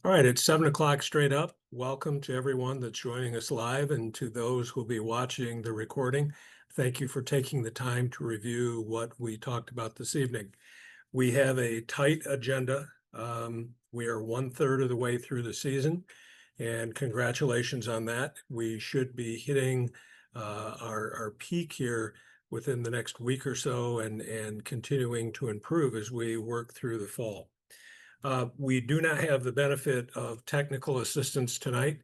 All right, it's 7 o'clock straight up. Welcome to everyone that's joining us live and to those who'll be watching the recording. Thank you for taking the time to review what we talked about this evening. We have a tight agenda. We are 1/3 of the way through the season, and congratulations on that. We should be hitting our peak here within the next week or so and continuing to improve as we work through the fall. We do not have the benefit of technical assistance tonight.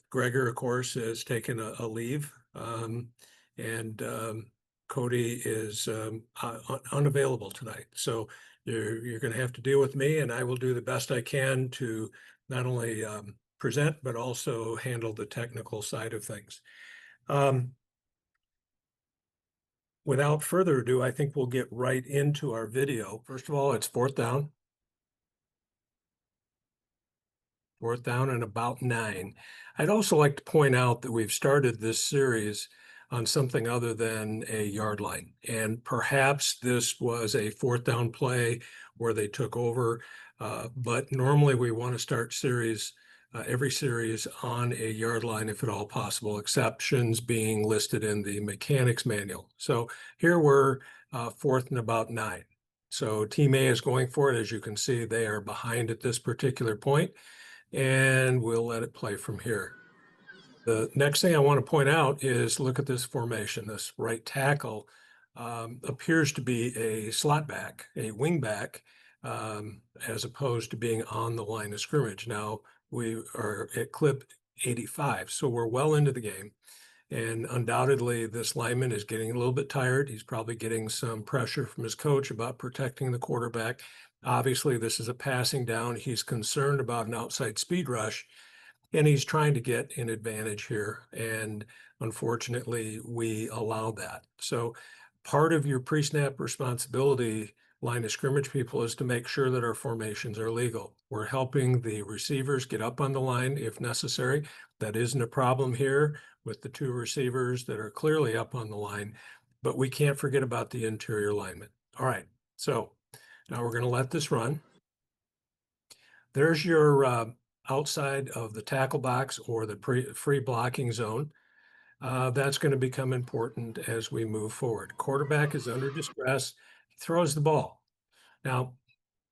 Gregor, of course, has taken a leave, and Cody is unavailable tonight. So you're going to have to deal with me, and I will do the best I can to not only present, but also handle the technical side of things. Without further ado, I think we'll get right into our video. First of all, it's fourth down. Fourth down and about 9. I'd also like to point out that we've started this series on something other than a yard line. And perhaps this was a fourth down play where they took over. But normally we want to start every series on a yard line if at all possible, exceptions being listed in the mechanics manual. So here we're fourth and about 9. So Team A is going for it. As you can see, they are behind at this particular point, and we'll let it play from here. The next thing I want to point out is look at this formation. This right tackle appears to be a slot back, a wing back, as opposed to being on the line of scrimmage. Now we are at clip 85, so we're well into the game. And undoubtedly, this lineman is getting a little bit tired. He's probably getting some pressure from his coach about protecting the quarterback. Obviously, this is a passing down. He's concerned about an outside speed rush, and he's trying to get an advantage here. And unfortunately, we allow that. So part of your pre-snap responsibility, line of scrimmage people, is to make sure that our formations are legal. We're helping the receivers get up on the line if necessary. That isn't a problem here with the two receivers that are clearly up on the line, but we can't forget about the interior linemen. All right, so now we're going to let this run. There's your outside of the tackle box or the free blocking zone. That's going to become important as we move forward. Quarterback is under distress. He throws the ball. Now,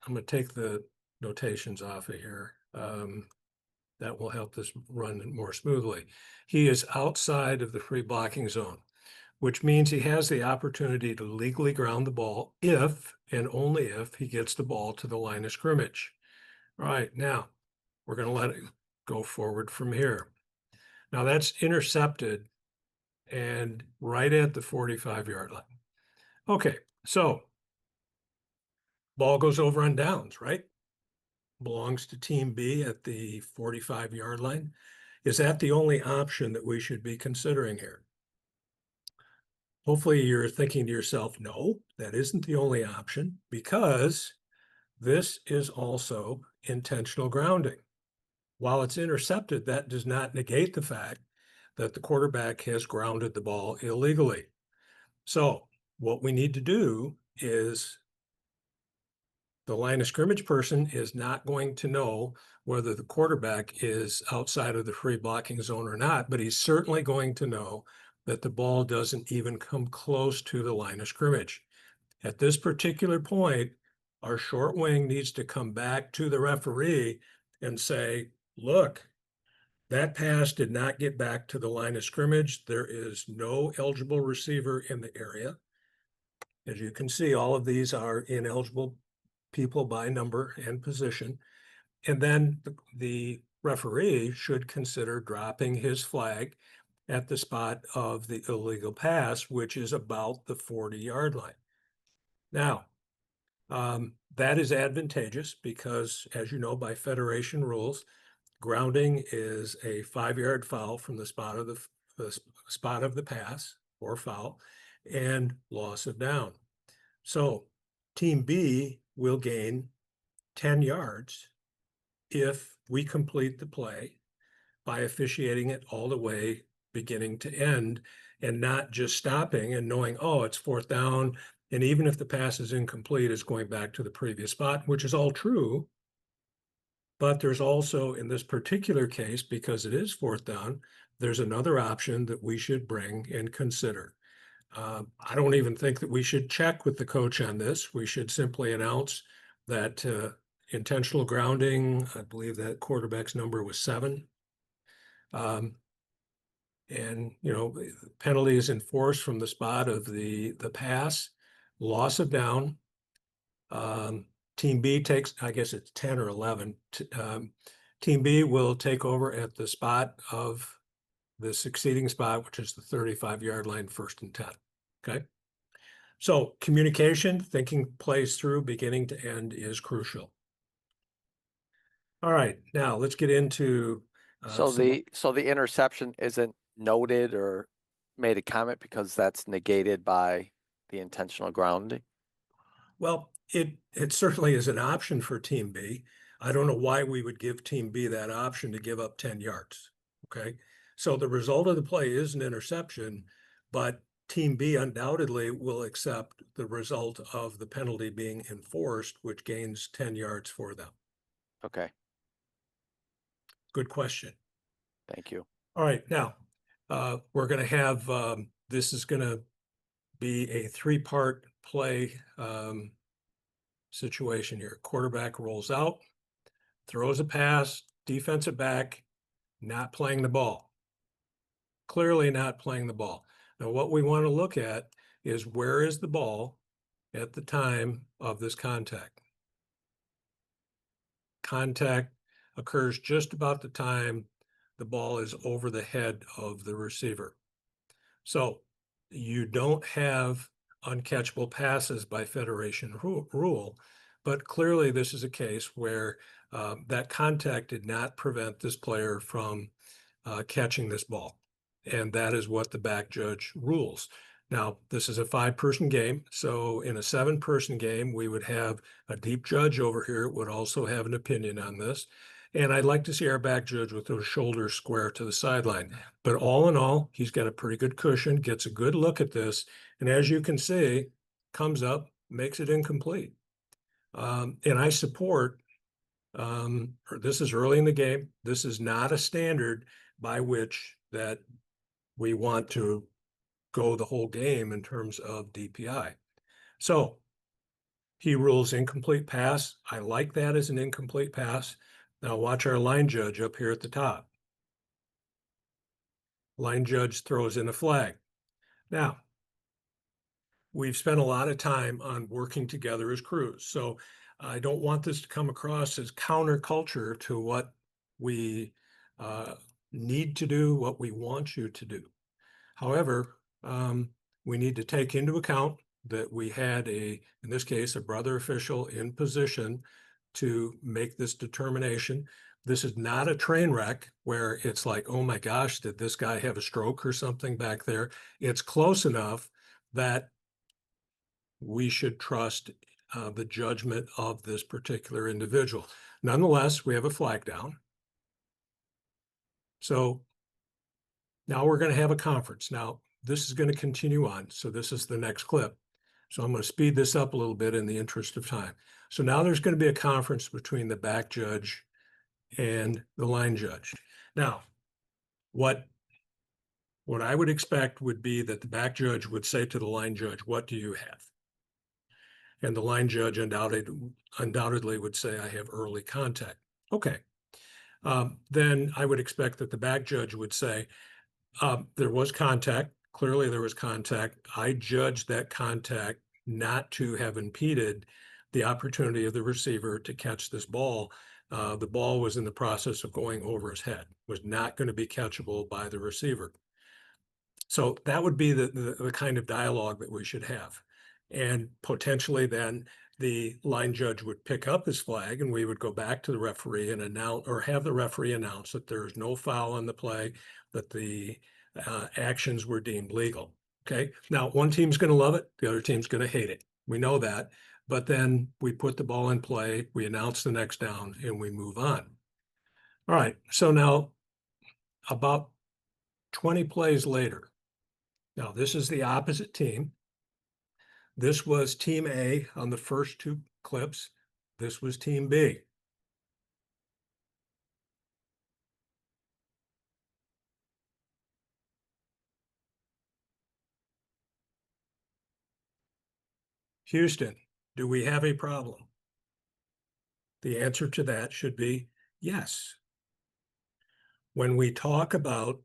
I'm going to take the notations off of here. That will help this run more smoothly. He is outside of the free blocking zone, which means he has the opportunity to legally ground the ball if and only if he gets the ball to the line of scrimmage. All right, now we're going to let it go forward from here. Now that's intercepted and right at the 45-yard line. Okay, so ball goes over on downs, right? Belongs to Team B at the 45-yard line. Is that the only option that we should be considering here? Hopefully you're thinking to yourself, no, that isn't the only option, because this is also intentional grounding. While it's intercepted, that does not negate the fact that the quarterback has grounded the ball illegally. So what we need to do is the line of scrimmage person is not going to know whether the quarterback is outside of the free blocking zone or not, but he's certainly going to know that the ball doesn't even come close to the line of scrimmage. At this particular point, our short wing needs to come back to the referee and say, look, that pass did not get back to the line of scrimmage. There is no eligible receiver in the area. As you can see, all of these are ineligible people by number and position. And then the referee should consider dropping his flag at the spot of the illegal pass, which is about the 40-yard line. Now, that is advantageous because, as you know, by federation rules, grounding is a 5-yard foul from the spot of the pass or foul, and loss of down. So Team B will gain 10 yards if we complete the play by officiating it all the way beginning to end and not just stopping and knowing, oh, it's fourth down. And even if the pass is incomplete, it's going back to the previous spot, which is all true. But there's also, in this particular case, because it is fourth down, there's another option that we should bring and consider. I don't even think that we should check with the coach on this. We should simply announce that intentional grounding, I believe that quarterback's number was 7. And, penalty is enforced from the spot of the pass, loss of down. Team B takes, I guess it's 10 or 11. Team B will take over at the spot of the succeeding spot, which is the 35-yard line, 1st and 10. Okay. So communication, thinking plays through beginning to end is crucial. All right, now let's get into So the interception isn't noted or made a comment because that's negated by the intentional grounding. Well, it certainly is an option for Team B. I don't know why we would give Team B that option to give up 10 yards. Okay. So the result of the play is an interception, but Team B undoubtedly will accept the result of the penalty being enforced, which gains 10 yards for them. Okay, Good question. thank you. All right. Now, we're going to have this is going to be a 3-part play situation here. Quarterback rolls out, throws a pass, defensive back, not playing the ball. Clearly not playing the ball. Now, what we want to look at is where is the ball at the time of this contact? Contact occurs just about the time the ball is over the head of the receiver. So you don't have uncatchable passes by federation rule, but clearly this is a case where that contact did not prevent this player from catching this ball. And that is what the back judge rules. Now, this is a 5-person game. So in a 7-person game, we would have a deep judge over here would also have an opinion on this. And I'd like to see our back judge with those shoulders square to the sideline. But all in all, he's got a pretty good cushion, gets a good look at this. And as you can see, comes up, makes it incomplete. And I support, this is early in the game. This is not a standard by which that we want to go the whole game in terms of DPI. So he rules incomplete pass. I like that as an incomplete pass. Now watch our line judge up here at the top. Line judge throws in a flag. Now, we've spent a lot of time on working together as crews. So I don't want this to come across as counterculture to what we need to do, what we want you to do. However, we need to take into account that we had in this case, a brother official in position to make this determination. This is not a train wreck where it's like, oh my gosh, did this guy have a stroke or something back there? It's close enough that we should trust the judgment of this particular individual. Nonetheless, we have a flag down. So now we're going to have a conference. Now, this is going to continue on. So this is the next clip. So I'm going to speed this up a little bit in the interest of time. So now there's going to be a conference between the back judge and the line judge. Now, what I would expect would be that the back judge would say to the line judge, what do you have? And the line judge undoubtedly would say, I have early contact. Okay. Then I would expect that the back judge would say, there was contact. Clearly there was contact. I judged that contact not to have impeded the opportunity of the receiver to catch this ball. The ball was in the process of going over his head, was not going to be catchable by the receiver. So that would be the kind of dialogue that we should have. And potentially then the line judge would pick up his flag and we would go back to the referee and announce or have the referee announce that there's no foul on the play, that the actions were deemed legal. Okay. Now, one team's going to love it. The other team's going to hate it. We know that. But then we put the ball in play, we announce the next down, and we move on. All right. So now about 20 plays later. Now, this is the opposite team. This was Team A on the first 2 clips. This was Team B. Houston, do we have a problem? The answer to that should be yes. When we talk about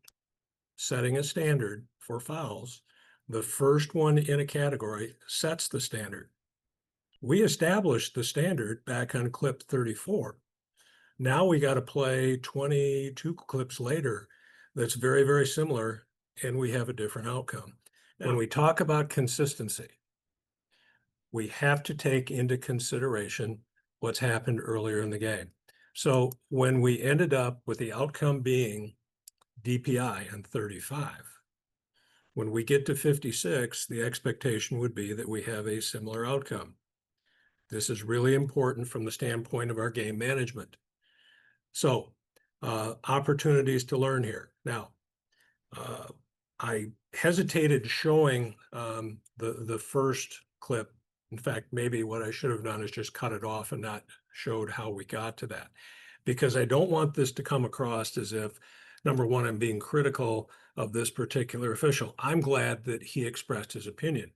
setting a standard for fouls, the first one in a category sets the standard. We established the standard back on clip 34. Now we got to play 22 clips later that's very, very similar, and we have a different outcome. When we talk about consistency, we have to take into consideration what's happened earlier in the game. So when we ended up with the outcome being DPI on 35, when we get to 56, the expectation would be that we have a similar outcome. This is really important from the standpoint of our game management. So opportunities to learn here. Now, I hesitated showing the first clip. In fact, maybe what I should have done is just cut it off and not showed how we got to that, because I don't want this to come across as if, number one, I'm being critical of this particular official. I'm glad that he expressed his opinion.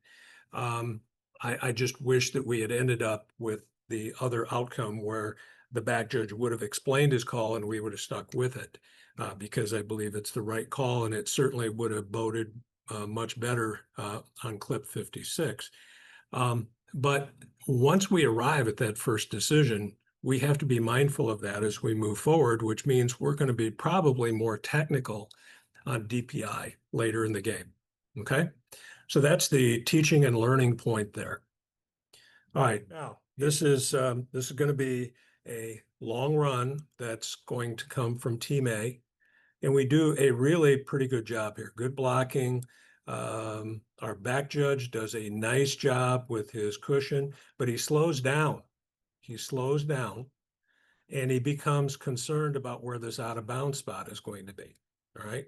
I just wish that we had ended up with the other outcome where the back judge would have explained his call and we would have stuck with it, because I believe it's the right call, and it certainly would have boded much better on clip 56. But once we arrive at that first decision, we have to be mindful of that as we move forward, which means we're going to be probably more technical on DPI later in the game. Okay, so that's the teaching and learning point there. All right, now this is going to be a long run that's going to come from Team A, and we do a really pretty good job here. Good blocking. Our back judge does a nice job with his cushion, but he slows down. He slows down, and he becomes concerned about where this out of bounds spot is going to be. All right.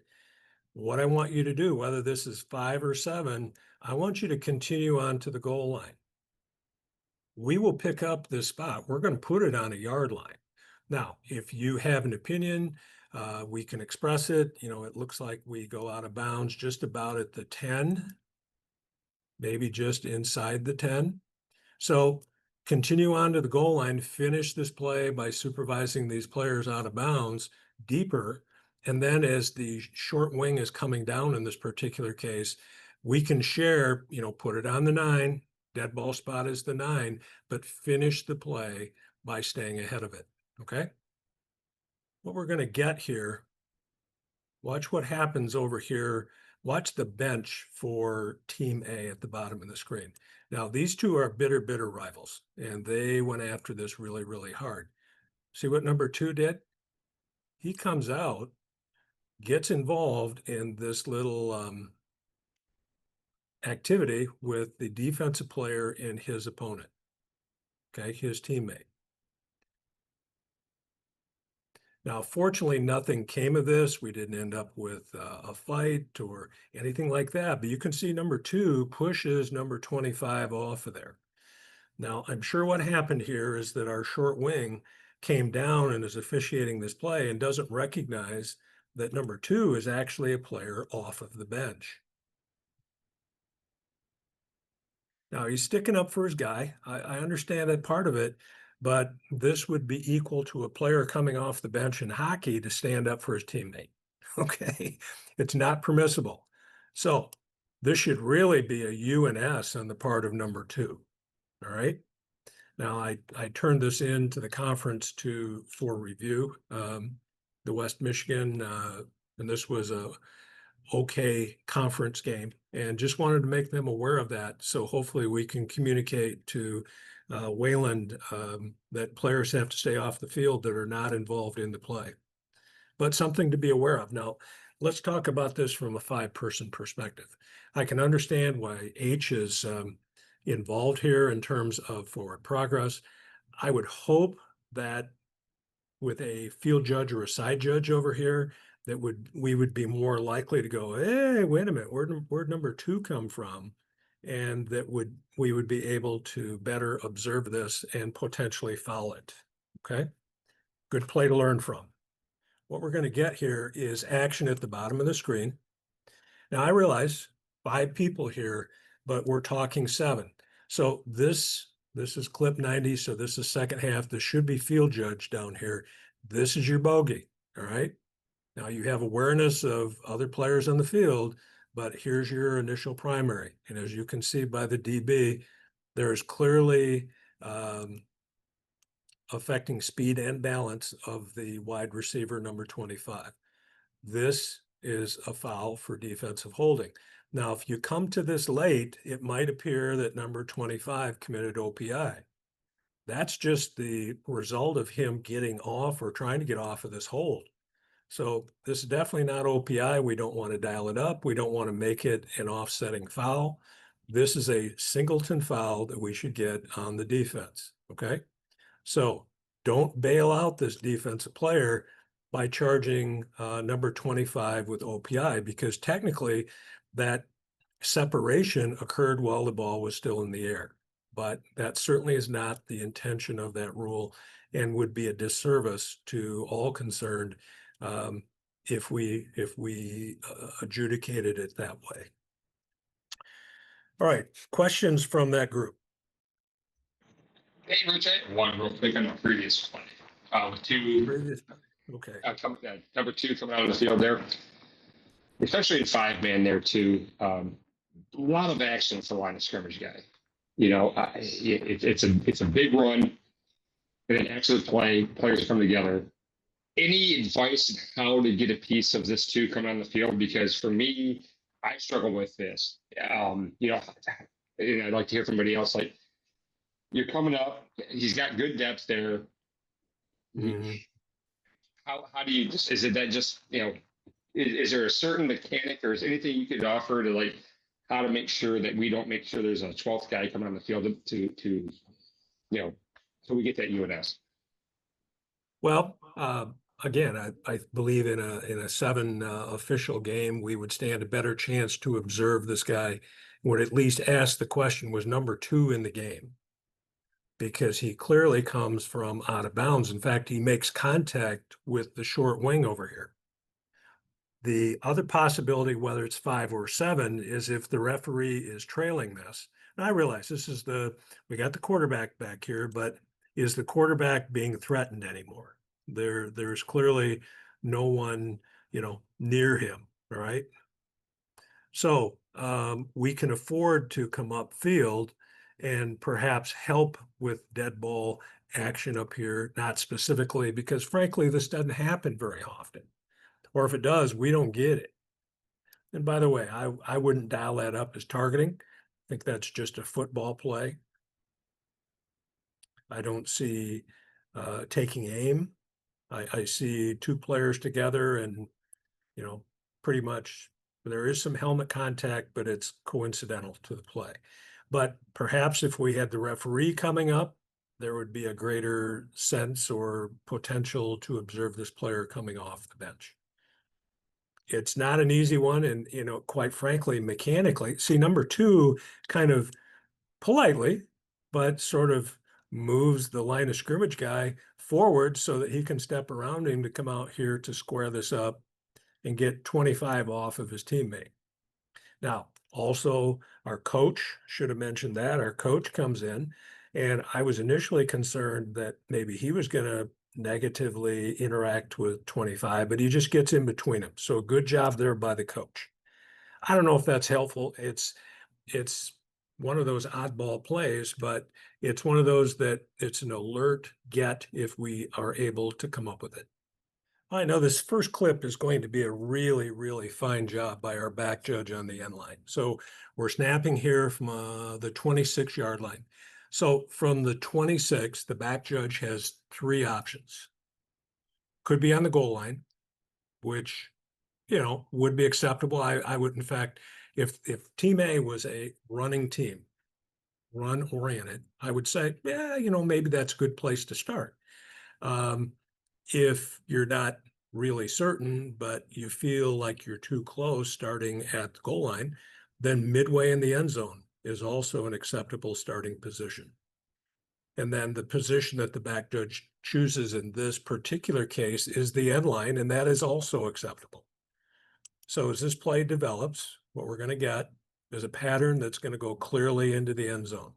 What I want you to do, whether this is 5 or 7, I want you to continue on to the goal line. We will pick up this spot. We're going to put it on a yard line. Now, if you have an opinion, we can express it. You know, it looks like we go out of bounds just about at the 10, maybe just inside the 10. So continue on to the goal line, finish this play by supervising these players out of bounds deeper. And then as the short wing is coming down in this particular case, we can share, you know, put it on the 9, dead ball spot is the 9, but finish the play by staying ahead of it. Okay. What we're going to get here, watch what happens over here. Watch the bench for Team A at the bottom of the screen. Now, these two are bitter rivals, and they went after this really, really hard. See what number 2 did? He comes out, gets involved in this little activity with the defensive player and his opponent, okay, his teammate. Now, fortunately, nothing came of this. We didn't end up with a fight or anything like that. But you can see number 2 pushes number 25 off of there. Now, I'm sure what happened here is that our short wing came down and is officiating this play and doesn't recognize that number 2 is actually a player off of the bench. Now, he's sticking up for his guy. I understand that part of it, but this would be equal to a player coming off the bench in hockey to stand up for his teammate. Okay, it's not permissible. So this should really be a UNS on the part of number 2. All right. Now I turned this in to the conference for review. The West Michigan, and this was a okay conference game, and just wanted to make them aware of that. So hopefully we can communicate to Wayland that players have to stay off the field that are not involved in the play. But something to be aware of. Now, let's talk about this from a 5-person perspective. I can understand why H is involved here in terms of forward progress. I would hope that with a field judge or a side judge over here, that we would be more likely to go, hey, wait a minute, where'd number 2 come from? And that we would be able to better observe this and potentially foul it. Okay, good play to learn from. What we're going to get here is action at the bottom of the screen. Now I realize 5 people here, but we're talking 7. So this is clip 90. So this is second half. This should be field judge down here. This is your bogey. All right. Now you have awareness of other players on the field, but here's your initial primary. And as you can see by the DB, there's clearly affecting speed and balance of the wide receiver number 25. This is a foul for defensive holding. Now, if you come to this late, it might appear that number 25 committed OPI. That's just the result of him getting off or trying to get off of this hold. So this is definitely not OPI. We don't want to dial it up. We don't want to make it an offsetting foul. This is a singleton foul that we should get on the defense. Okay. So don't bail out this defensive player by charging number 25 with OPI, because technically that separation occurred while the ball was still in the air. But that certainly is not the intention of that rule and would be a disservice to all concerned if we adjudicated it that way. All right, questions from that group? Hey, Rich, I had one real quick on the previous play. With two, Okay. number two coming out of the field there, especially in five man there too. A lot of action for line of scrimmage guy. You know, it's a big run and an excellent play. Players come together. Any advice on how to get a piece of this two coming on the field? Because for me, I struggle with this. You know, and I'd like to hear from anybody else. Like, you're coming up, he's got good depth there. Mhm. How do you just, is it that just, you know, is there a certain mechanic or is anything you could offer to, like, how to make sure that we don't make sure there's a 12th guy coming on the field to you know, so we get that UNS? Well, again, I believe in a seven official game, we would stand a better chance to observe this guy, would at least ask the question, was number two in the game? Because he clearly comes from out of bounds. In fact, he makes contact with the short wing over here. The other possibility, whether it's 5 or 7, is if the referee is trailing this. And I realize we got the quarterback back here, but is the quarterback being threatened anymore? There's clearly no one, near him. All right. So we can afford to come upfield and perhaps help with dead ball action up here, not specifically, because frankly, this doesn't happen very often. Or if it does, we don't get it. And by the way, I wouldn't dial that up as targeting. I think that's just a football play. I don't see taking aim. I see two players together and, pretty much there is some helmet contact, but it's coincidental to the play. But perhaps if we had the referee coming up, there would be a greater sense or potential to observe this player coming off the bench. It's not an easy one. And, quite frankly, mechanically, see, number two kind of politely, but sort of moves the line of scrimmage guy forward so that he can step around him to come out here to square this up and get 25 off of his teammate. Now, also, our coach should have mentioned that. Our coach comes in, and I was initially concerned that maybe he was going to negatively interact with 25, but he just gets in between them. So good job there by the coach. I don't know if that's helpful. It's one of those oddball plays, but it's one of those that it's an alert get if we are able to come up with it. I know this first clip is going to be a really, really fine job by our back judge on the end line. So we're snapping here from the 26-yard line. So from the 26, the back judge has three options. Could be on the goal line, which, would be acceptable. I would, in fact, if team A was a running team, run oriented, I would say, yeah, maybe that's a good place to start. If you're not really certain, but you feel like you're too close starting at the goal line, then midway in the end zone is also an acceptable starting position. And then the position that the back judge chooses in this particular case is the end line, and that is also acceptable. So as this play develops, what we're going to get is a pattern that's going to go clearly into the end zone.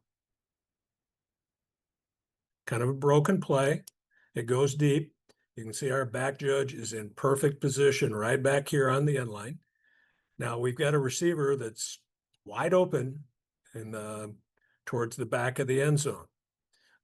kind of a broken play. It goes deep. You can see our back judge is in perfect position right back here on the end line. Now we've got a receiver that's wide open and towards the back of the end zone.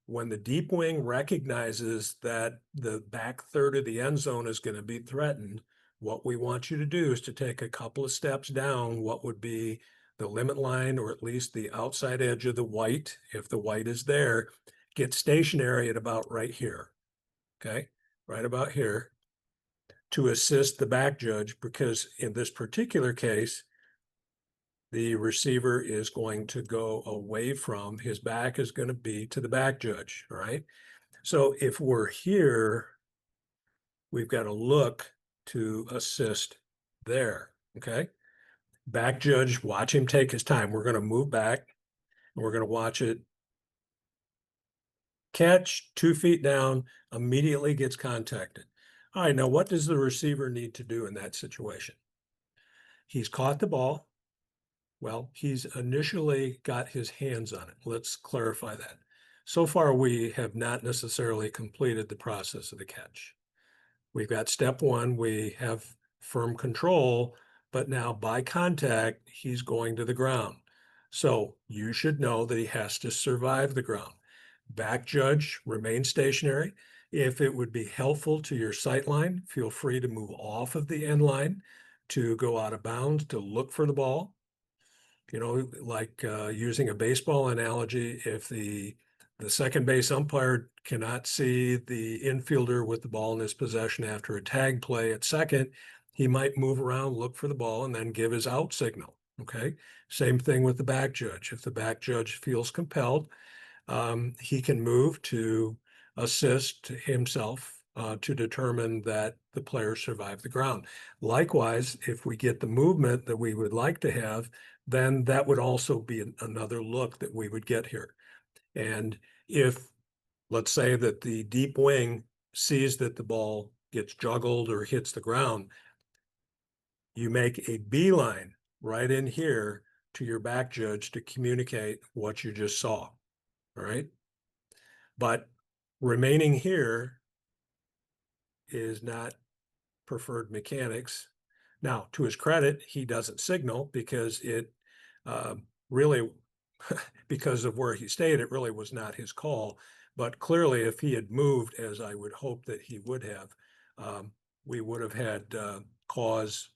When the deep wing recognizes that the back third of the end zone is going to be threatened, what we want you to do is to take a couple of steps down what would be the limit line, or at least the outside edge of the white. If the white is there, get stationary at about right here. Okay, right about here, to assist the back judge, because in this particular case, the receiver is going to go away from, his back is going to be to the back judge, all right? So if we're here, we've got to look to assist there, okay? Back judge, watch him take his time. We're going to move back and we're going to watch it catch 2 feet down, immediately gets contacted. All right, now what does the receiver need to do in that situation? He's caught the ball. Well, he's initially got his hands on it. Let's clarify that. So far, we have not necessarily completed the process of the catch. We've got step one, we have firm control, but now by contact, he's going to the ground. So you should know that he has to survive the ground. Back judge, remain stationary. If it would be helpful to your sight line, feel free to move off of the end line to go out of bounds to look for the ball. You know, like using a baseball analogy, if the second base umpire cannot see the infielder with the ball in his possession after a tag play at second, he might move around, look for the ball, and then give his out signal. Okay. Same thing with the back judge. If the back judge feels compelled, he can move to assist himself to determine that the player survived the ground. Likewise, if we get the movement that we would like to have, then that would also be another look that we would get here. And if, let's say that the deep wing sees that the ball gets juggled or hits the ground, you make a beeline right in here to your back judge to communicate what you just saw. All right. But remaining here is not preferred mechanics. Now, to his credit, he doesn't signal because it really, because of where he stayed, it really was not his call. But clearly, if he had moved, as I would hope that he would have, we would have had cause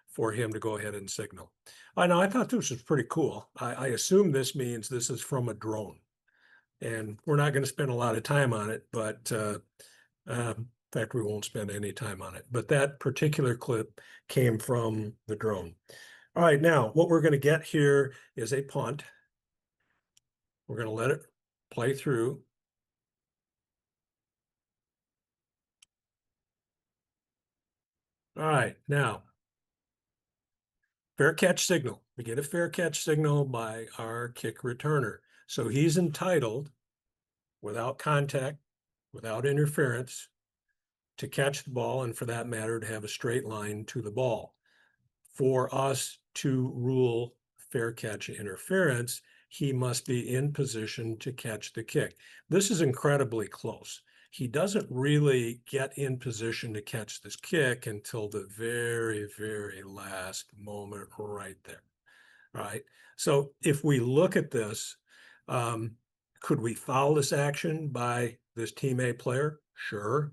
for him to go ahead and signal. I know, I thought this was pretty cool. I assume this means this is from a drone. And we're not going to spend a lot of time on it, but in fact, we won't spend any time on it. But that particular clip came from the drone. All right, now what we're going to get here is a punt. We're going to let it play through. All right, now, fair catch signal. We get a fair catch signal by our kick returner. So he's entitled, without contact, without interference, to catch the ball, and for that matter, to have a straight line to the ball. For us to rule fair catch interference, he must be in position to catch the kick. This is incredibly close. He doesn't really get in position to catch this kick until the very, very last moment right there. All right. So if we look at this, could we foul this action by this team A player? Sure.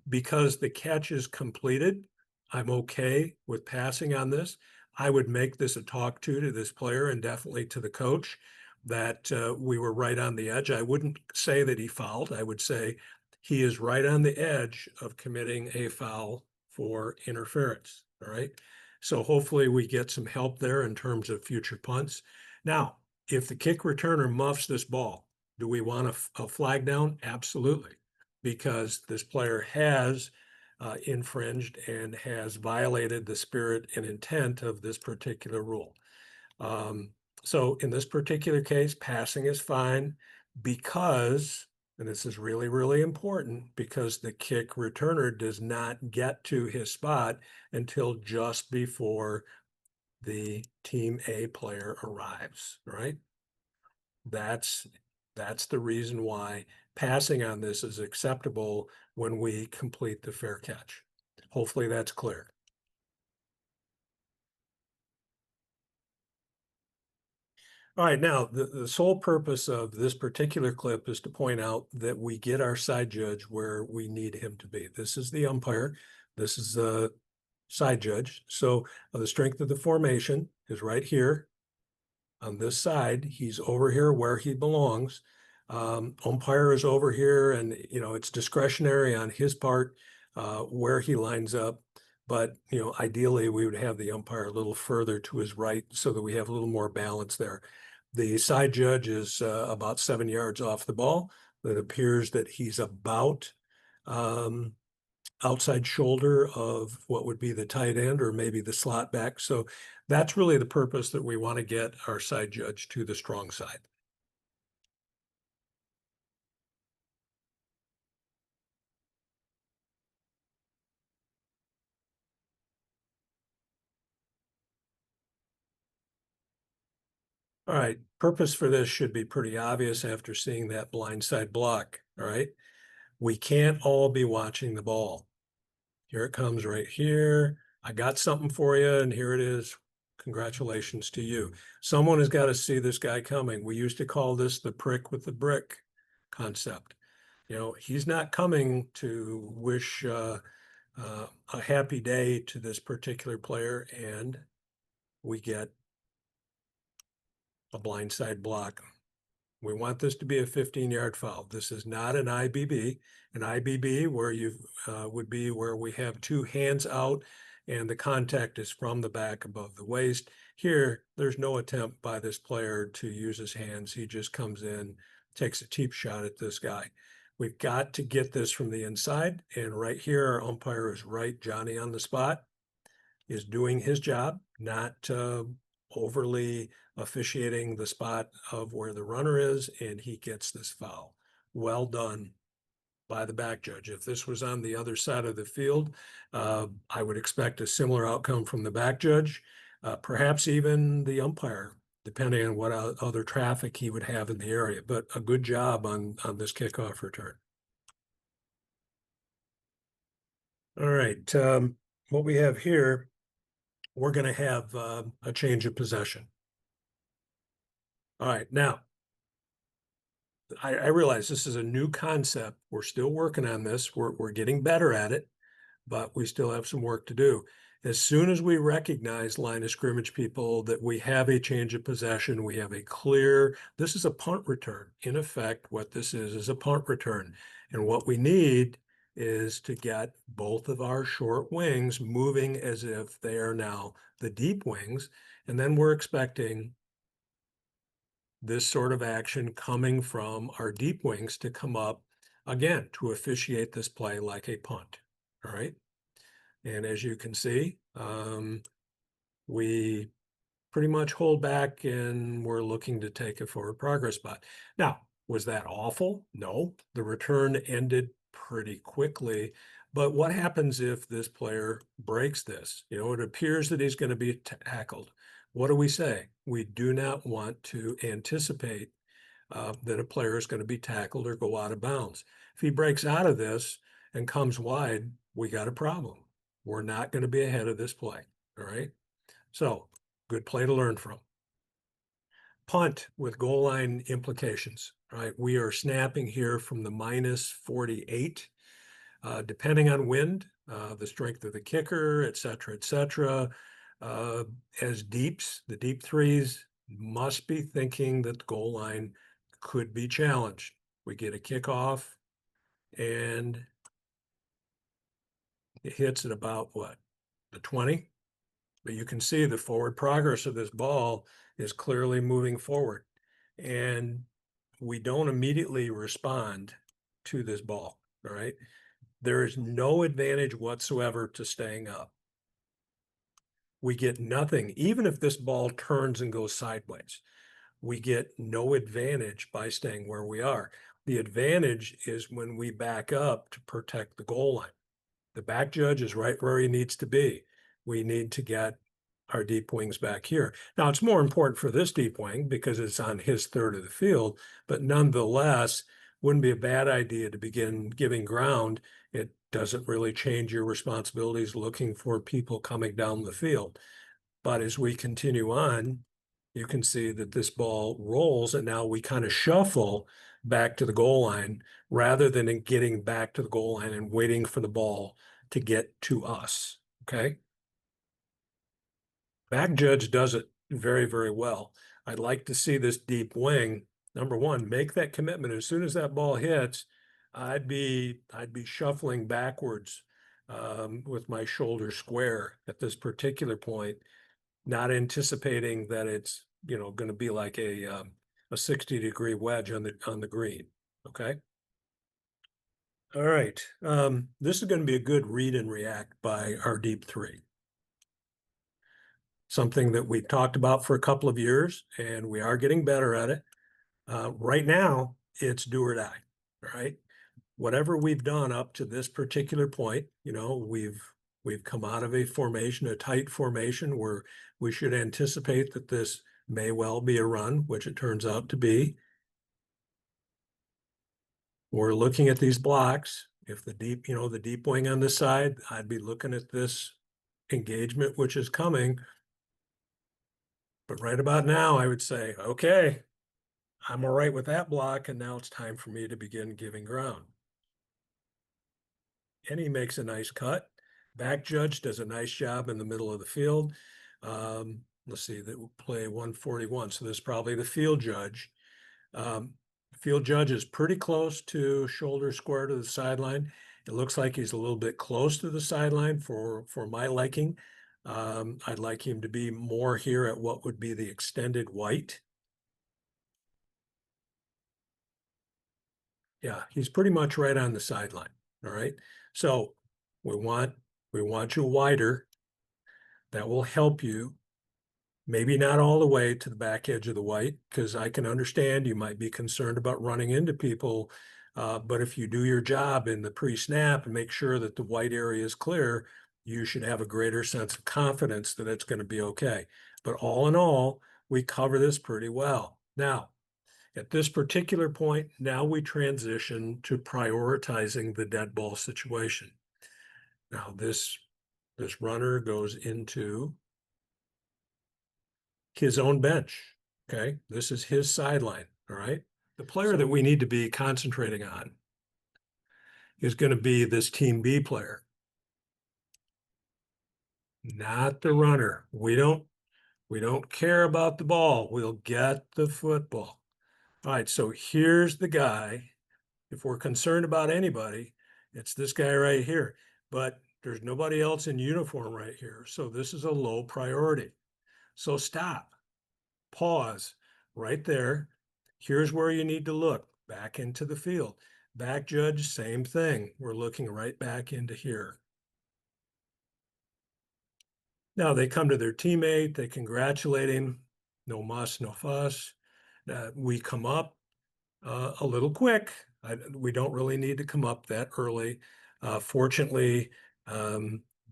Because the catch is completed, I'm okay with passing on this. I would make this a talk to this player and definitely to the coach that we were right on the edge. I wouldn't say that he fouled. I would say he is right on the edge of committing a foul for interference. All right. So hopefully we get some help there in terms of future punts. Now, if the kick returner muffs this ball, do we want a flag down? Absolutely, because this player has infringed and has violated the spirit and intent of this particular rule. So in this particular case, passing is fine because, and this is really, really important, because the kick returner does not get to his spot until just before the team A player arrives, right? That's That's the reason why passing on this is acceptable when we complete the fair catch. Hopefully that's clear. All right, now the sole purpose of this particular clip is to point out that we get our side judge where we need him to be. This is the umpire. This is the side judge. So the strength of the formation is right here on this side. He's over here where he belongs. Umpire is over here, and it's discretionary on his part where he lines up. But ideally, we would have the umpire a little further to his right so that we have a little more balance there. The side judge is about 7 yards off the ball. It appears that he's about outside shoulder of what would be the tight end or maybe the slot back. So that's really the purpose that we want to get our side judge to the strong side. All right, purpose for this should be pretty obvious after seeing that blindside block. All right, we can't all be watching the ball. Here it comes right here. I got something for you, and here it is. Congratulations to you. Someone has got to see this guy coming. We used to call this the prick with the brick concept. He's not coming to wish a happy day to this particular player, and we get a blindside block. We want this to be a 15-yard foul. This is not an IBB. An IBB where you would be where we have two hands out and the contact is from the back above the waist. Here, there's no attempt by this player to use his hands. He just comes in, takes a cheap shot at this guy. We've got to get this from the inside. And right here, our umpire is right. Johnny on the spot is doing his job, not overly officiating the spot of where the runner is, and he gets this foul. Well done by the back judge. If this was on the other side of the field, I would expect a similar outcome from the back judge, perhaps even the umpire, depending on what other traffic he would have in the area. But a good job on this kickoff return. All right, what we have here, we're going to have a change of possession. All right, now, I realize this is a new concept. We're still working on this. We're getting better at it, but we still have some work to do. As soon as we recognize, line of scrimmage people, that we have a change of possession, we have a clear, this is a punt return. In effect, what this is a punt return. And what we need is to get both of our short wings moving as if they are now the deep wings. And then we're expecting this sort of action coming from our deep wings to come up again to officiate this play like a punt. All right. And as you can see, we pretty much hold back and we're looking to take a forward progress spot. Now, was that awful? No, the return ended pretty quickly. But what happens if this player breaks this? It appears that he's going to be tackled. What do we say? We do not want to anticipate that a player is going to be tackled or go out of bounds. If he breaks out of this and comes wide, we got a problem. We're not going to be ahead of this play. All right. So good play to learn from. Punt with goal line implications. Right. We are snapping here from the -48. Depending on wind, the strength of the kicker, et cetera, as deeps, the deep threes must be thinking that the goal line could be challenged. We get a kickoff and it hits at about what? The 20? But you can see the forward progress of this ball is clearly moving forward. And we don't immediately respond to this ball, all right? There is no advantage whatsoever to staying up. We get nothing, even if this ball turns and goes sideways. We get no advantage by staying where we are. The advantage is when we back up to protect the goal line. The back judge is right where he needs to be. We need to get our deep wings back here. Now, it's more important for this deep wing because it's on his third of the field, but nonetheless, wouldn't be a bad idea to begin giving ground. It doesn't really change your responsibilities looking for people coming down the field. But as we continue on, you can see that this ball rolls and now we kind of shuffle back to the goal line rather than in getting back to the goal line and waiting for the ball to get to us, okay? Back judge does it very, very well. I'd like to see this deep wing, number one, make that commitment. As soon as that ball hits, I'd be shuffling backwards with my shoulder square at this particular point, not anticipating that it's, going to be like a 60-degree wedge on the green. Okay. All right. This is going to be a good read and react by our deep three. Something that we've talked about for a couple of years, and we are getting better at it. Right now, it's do or die, right? Whatever we've done up to this particular point, we've come out of a formation, a tight formation, where we should anticipate that this may well be a run, which it turns out to be. We're looking at these blocks. If the deep wing on this side, I'd be looking at this engagement, which is coming. But right about now, I would say, okay, I'm all right with that block, and now it's time for me to begin giving ground. And he makes a nice cut. Back judge does a nice job in the middle of the field. Let's see, that will play 141. So this is probably the field judge. Field judge is pretty close to shoulder square to the sideline. It looks like he's a little bit close to the sideline for my liking. I'd like him to be more here at what would be the extended white. Yeah, he's pretty much right on the sideline. All right. So we want you wider. That will help you. Maybe not all the way to the back edge of the white, because I can understand you might be concerned about running into people. But if you do your job in the pre-snap and make sure that the white area is clear, you should have a greater sense of confidence that it's going to be okay. But all in all, we cover this pretty well. Now, at this particular point, now we transition to prioritizing the dead ball situation. Now, this runner goes into his own bench. Okay. This is his sideline. All right. The player that we need to be concentrating on is going to be this team B player, not the runner. We don't care about the ball. We'll get the football. All right. So here's the guy. If we're concerned about anybody, it's this guy right here. But there's nobody else in uniform right here. So this is a low priority. So stop. Pause right there. Here's where you need to look back into the field. Back judge, same thing. We're looking right back into here. Now they come to their teammate, they congratulate him. No muss, no fuss. We come up a little quick. We don't really need to come up that early. Fortunately,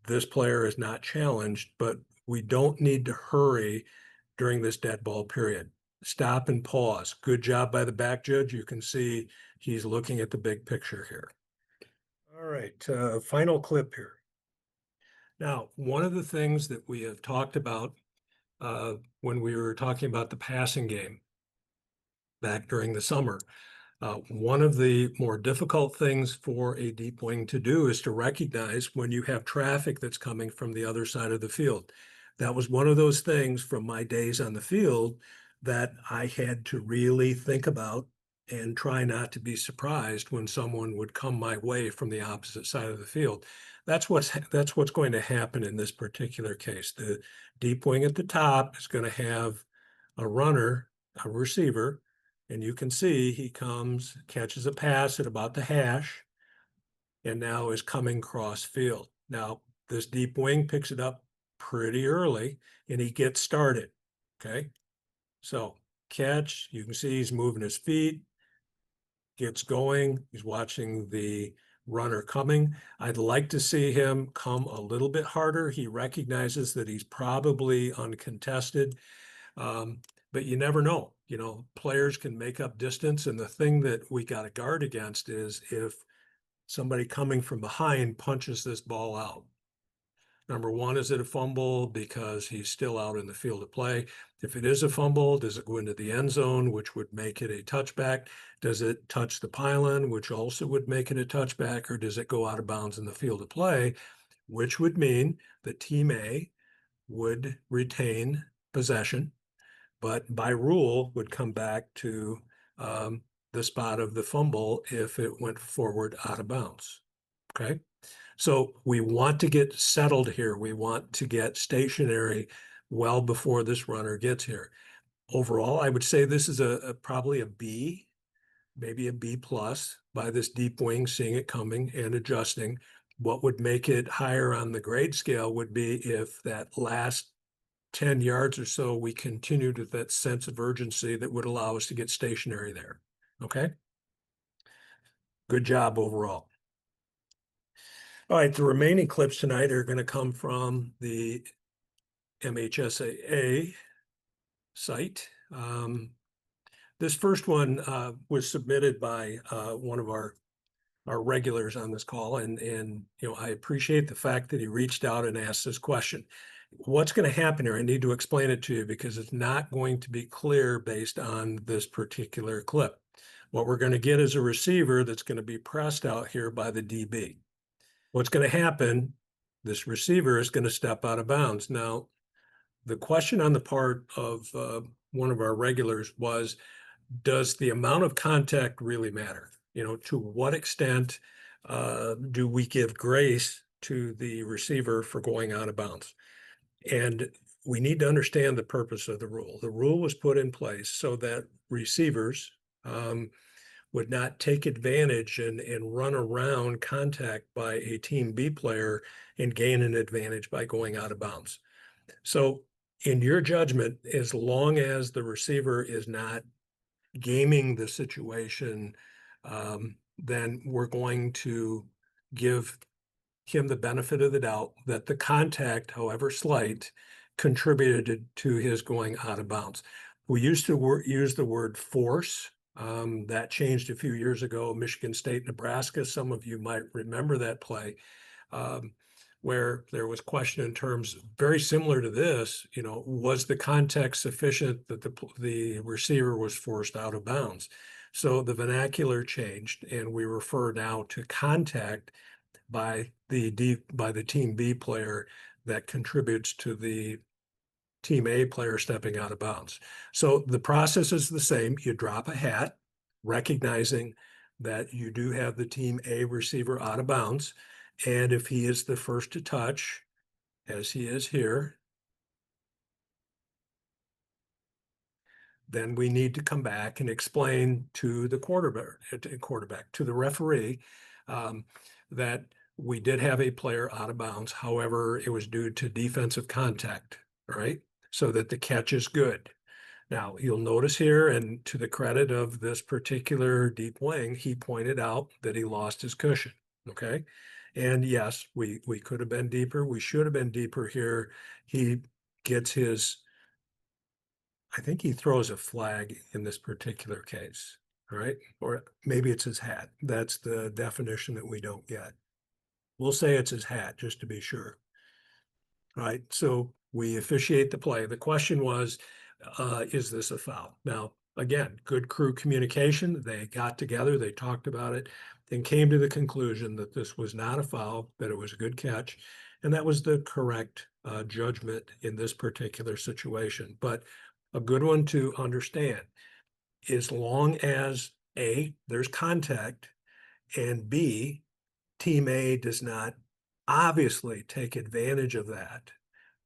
this player is not challenged, but we don't need to hurry during this dead ball period. Stop and pause. Good job by the back judge. You can see he's looking at the big picture here. All right, final clip here. Now, one of the things that we have talked about when we were talking about the passing game back during the summer, one of the more difficult things for a deep wing to do is to recognize when you have traffic that's coming from the other side of the field. That was one of those things from my days on the field that I had to really think about and try not to be surprised when someone would come my way from the opposite side of the field. That's what's going to happen in this particular case. The deep wing at the top is going to have a runner, a receiver, and you can see he comes, catches a pass at about the hash, and now is coming cross field. Now, this deep wing picks it up pretty early, and he gets started, okay? So catch, you can see he's moving his feet, gets going. He's watching the runner coming. I'd like to see him come a little bit harder. He recognizes that he's probably uncontested. But you never know. Players can make up distance. And the thing that we got to guard against is if somebody coming from behind punches this ball out. Number one, is it a fumble because he's still out in the field of play? If it is a fumble, does it go into the end zone, which would make it a touchback? Does it touch the pylon, which also would make it a touchback? Or does it go out of bounds in the field of play, which would mean that Team A would retain possession, but by rule would come back to the spot of the fumble if it went forward out of bounds. Okay. So we want to get settled here. We want to get stationary well before this runner gets here. Overall, I would say this is probably a B, maybe a B plus by this deep wing, seeing it coming and adjusting. What would make it higher on the grade scale would be if that last 10 yards or so, we continued with that sense of urgency that would allow us to get stationary there. Okay. Good job overall. All right, the remaining clips tonight are going to come from the MHSAA site. This first one was submitted by one of our regulars on this call, and I appreciate the fact that he reached out and asked this question. What's going to happen here? I need to explain it to you because it's not going to be clear based on this particular clip. What we're going to get is a receiver that's going to be pressed out here by the DB. What's going to happen, this receiver is going to step out of bounds. Now, the question on the part of one of our regulars was, does the amount of contact really matter? To what extent do we give grace to the receiver for going out of bounds? And we need to understand the purpose of the rule. The rule was put in place so that receivers would not take advantage and run around contact by a Team B player and gain an advantage by going out of bounds. So in your judgment, as long as the receiver is not gaming the situation, then we're going to give him the benefit of the doubt that the contact, however slight, contributed to his going out of bounds. We used to use the word force. That changed a few years ago, Michigan State, Nebraska. Some of you might remember that play, where there was question in terms very similar to this, was the context sufficient that the receiver was forced out of bounds? So the vernacular changed, and we refer now to contact by the Team B player that contributes to the Team A player stepping out of bounds. So the process is the same. You drop a hat, recognizing that you do have the Team A receiver out of bounds. And if he is the first to touch, as he is here, then we need to come back and explain to the quarterback, to the referee, that we did have a player out of bounds. However, it was due to defensive contact, right? So that the catch is good. Now, you'll notice here, and to the credit of this particular deep wing, he pointed out that he lost his cushion, okay? And yes, we could have been deeper. We should have been deeper here. He gets his, I think he throws a flag in this particular case, all right? Or maybe it's his hat. That's the definition that we don't get. We'll say it's his hat, just to be sure. All right, so we officiate the play. The question was, is this a foul? Now, again, good crew communication. They got together, they talked about it, and came to the conclusion that this was not a foul, that it was a good catch, and that was the correct judgment in this particular situation. But a good one to understand, as long as A, there's contact, and B, Team A does not obviously take advantage of that,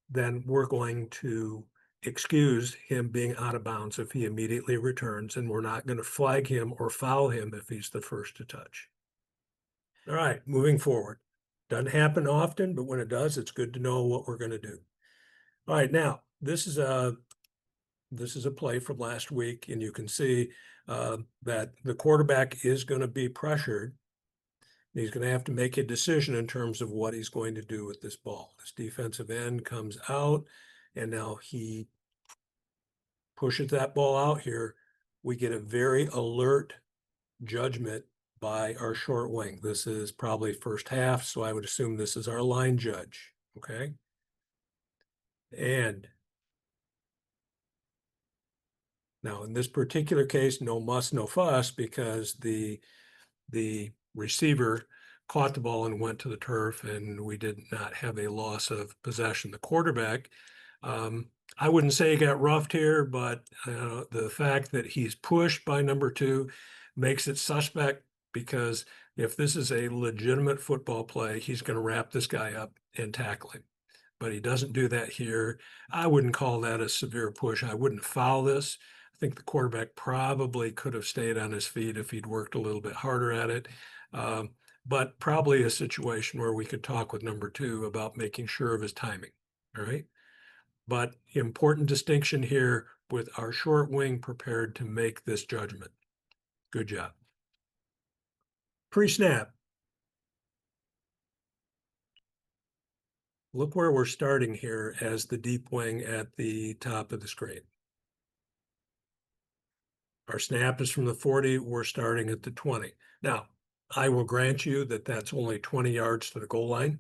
then we're going to excuse him being out of bounds if he immediately returns, and we're not going to flag him or foul him if he's the first to touch. All right, moving forward. Doesn't happen often, but when it does, it's good to know what we're going to do. All right, now this is a play from last week, and you can see that the quarterback is going to be pressured, He's going to have to make a decision in terms of what he's going to do with this ball. This defensive end comes out, and now he pushes that ball out here. We get a very alert judgment by our short wing. This is probably first half, so I would assume this is our line judge, okay? And now in this particular case, no muss, no fuss, because the receiver caught the ball and went to the turf, and we did not have a loss of possession. The quarterback, I wouldn't say he got roughed here, but the fact that he's pushed by number 2 makes it suspect, because if this is a legitimate football play, he's going to wrap this guy up and tackle him. But he doesn't do that here. I wouldn't call that a severe push. I wouldn't foul this. I think the quarterback probably could have stayed on his feet if he'd worked a little bit harder at it. But probably a situation where we could talk with number 2 about making sure of his timing. All right. But important distinction here with our short wing prepared to make this judgment. Good job. Pre-snap. Look where we're starting here as the deep wing at the top of the screen. Our snap is from the 40. We're starting at the 20. Now, I will grant you that that's only 20 yards to the goal line.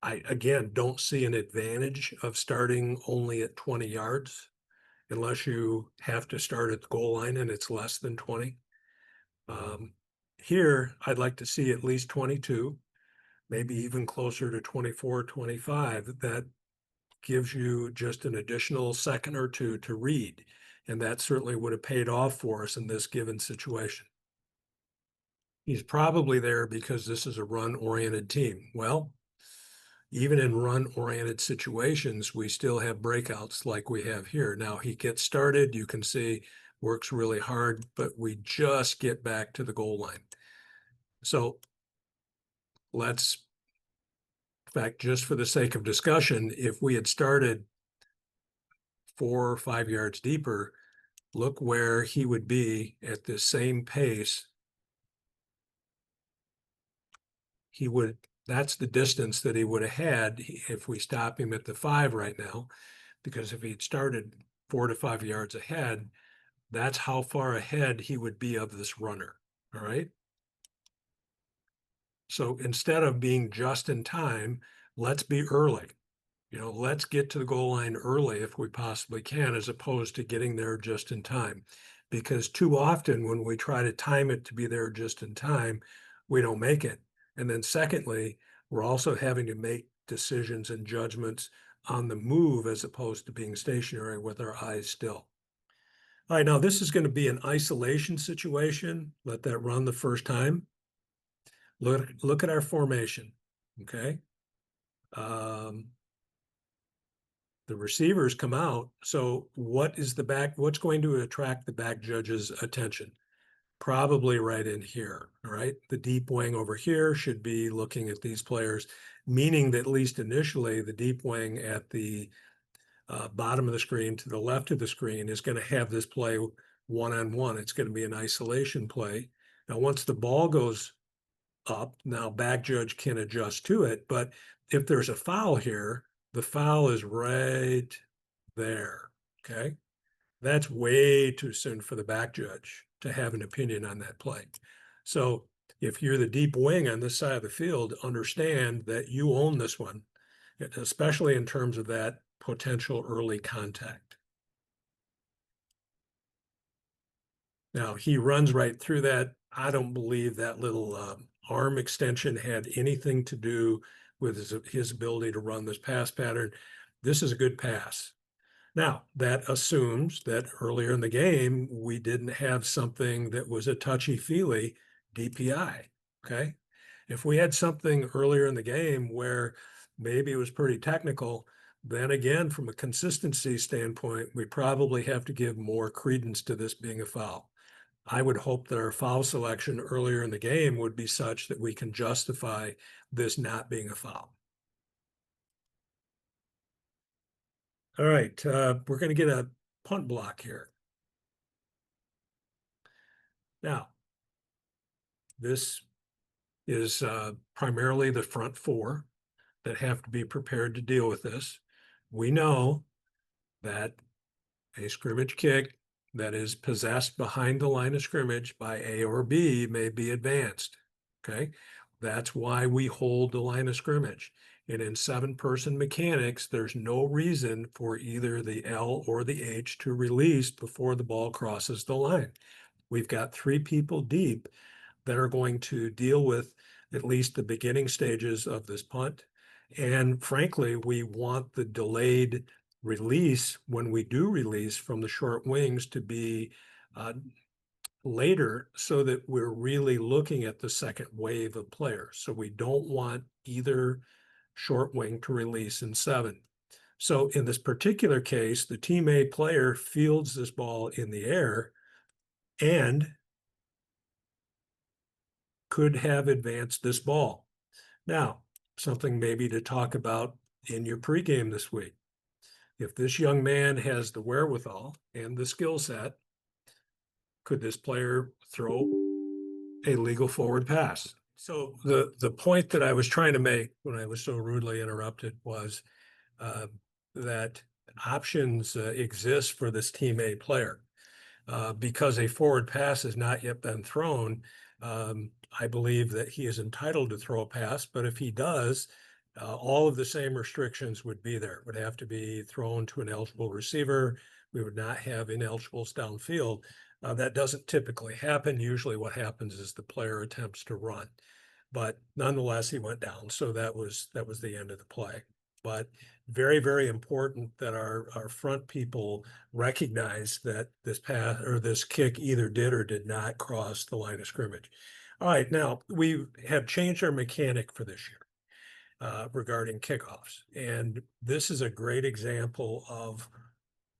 I, again, don't see an advantage of starting only at 20 yards unless you have to start at the goal line and it's less than 20. Here, I'd like to see at least 22, maybe even closer to 24, 25. That gives you just an additional second or two to read. And that certainly would have paid off for us in this given situation. He's probably there because this is a run-oriented team. Well, even in run-oriented situations, we still have breakouts like we have here. Now he gets started, you can see, works really hard, but we just get back to the goal line. So let's, in fact, just for the sake of discussion, if we had started 4 or 5 yards deeper, look where he would be at the same pace. He would, that's the distance that he would have had if we stop him at the 5 right now, because if he'd started 4 to 5 yards ahead, that's how far ahead he would be of this runner. All right. So instead of being just in time, let's be early. You know, let's get to the goal line early if we possibly can, as opposed to getting there just in time. Because too often when we try to time it to be there just in time, we don't make it. And then secondly, we're also having to make decisions and judgments on the move as opposed to being stationary with our eyes still. All right, now this is going to be an isolation situation. Let that run the first time. Look at our formation, okay? The receivers come out. So what is the back? What's going to attract the back judge's attention? Probably right in here, all right? The deep wing over here should be looking at these players, meaning that at least initially the deep wing at the bottom of the screen to the left of the screen is going to have this play one-on-one. It's going to be an isolation play. Now, once the ball goes up, now back judge can adjust to it, but if there's a foul here, the foul is right there, okay? That's way too soon for the back judge to have an opinion on that play. So if you're the deep wing on this side of the field, understand that you own this one, especially in terms of that potential early contact. Now, he runs right through that. I don't believe that little arm extension had anything to do with his ability to run this pass pattern. This is a good pass. Now, that assumes that earlier in the game, we didn't have something that was a touchy-feely DPI, okay? If we had something earlier in the game where maybe it was pretty technical, then again, from a consistency standpoint, we probably have to give more credence to this being a foul. I would hope that our foul selection earlier in the game would be such that we can justify this not being a foul. All right, we're going to get a punt block here. Now, this is primarily the front four that have to be prepared to deal with this. We know that a scrimmage kick that is possessed behind the line of scrimmage by A or B may be advanced. Okay. That's why we hold the line of scrimmage. And in 7-person mechanics, there's no reason for either the L or the H to release before the ball crosses the line. We've got 3 people deep that are going to deal with at least the beginning stages of this punt. And frankly, we want the delayed release, when we do release from the short wings, to be later, so that we're really looking at the second wave of players. So we don't want either short wing to release in 7. So in this particular case, the team A player fields this ball in the air and could have advanced this ball. Now, something maybe to talk about in your pregame this week. If this young man has the wherewithal and the skill set, could this player throw a legal forward pass? So the point that I was trying to make when I was so rudely interrupted was that options exist for this team A player. Because a forward pass has not yet been thrown, I believe that he is entitled to throw a pass, but if he does, all of the same restrictions would be there. It would have to be thrown to an eligible receiver. We would not have ineligibles downfield. That doesn't typically happen. Usually what happens is the player attempts to run. But nonetheless, he went down. So that was the end of the play. But very, very important that our front people recognize that this pass or this kick either did or did not cross the line of scrimmage. All right, now we have changed our mechanic for this year regarding kickoffs. And this is a great example of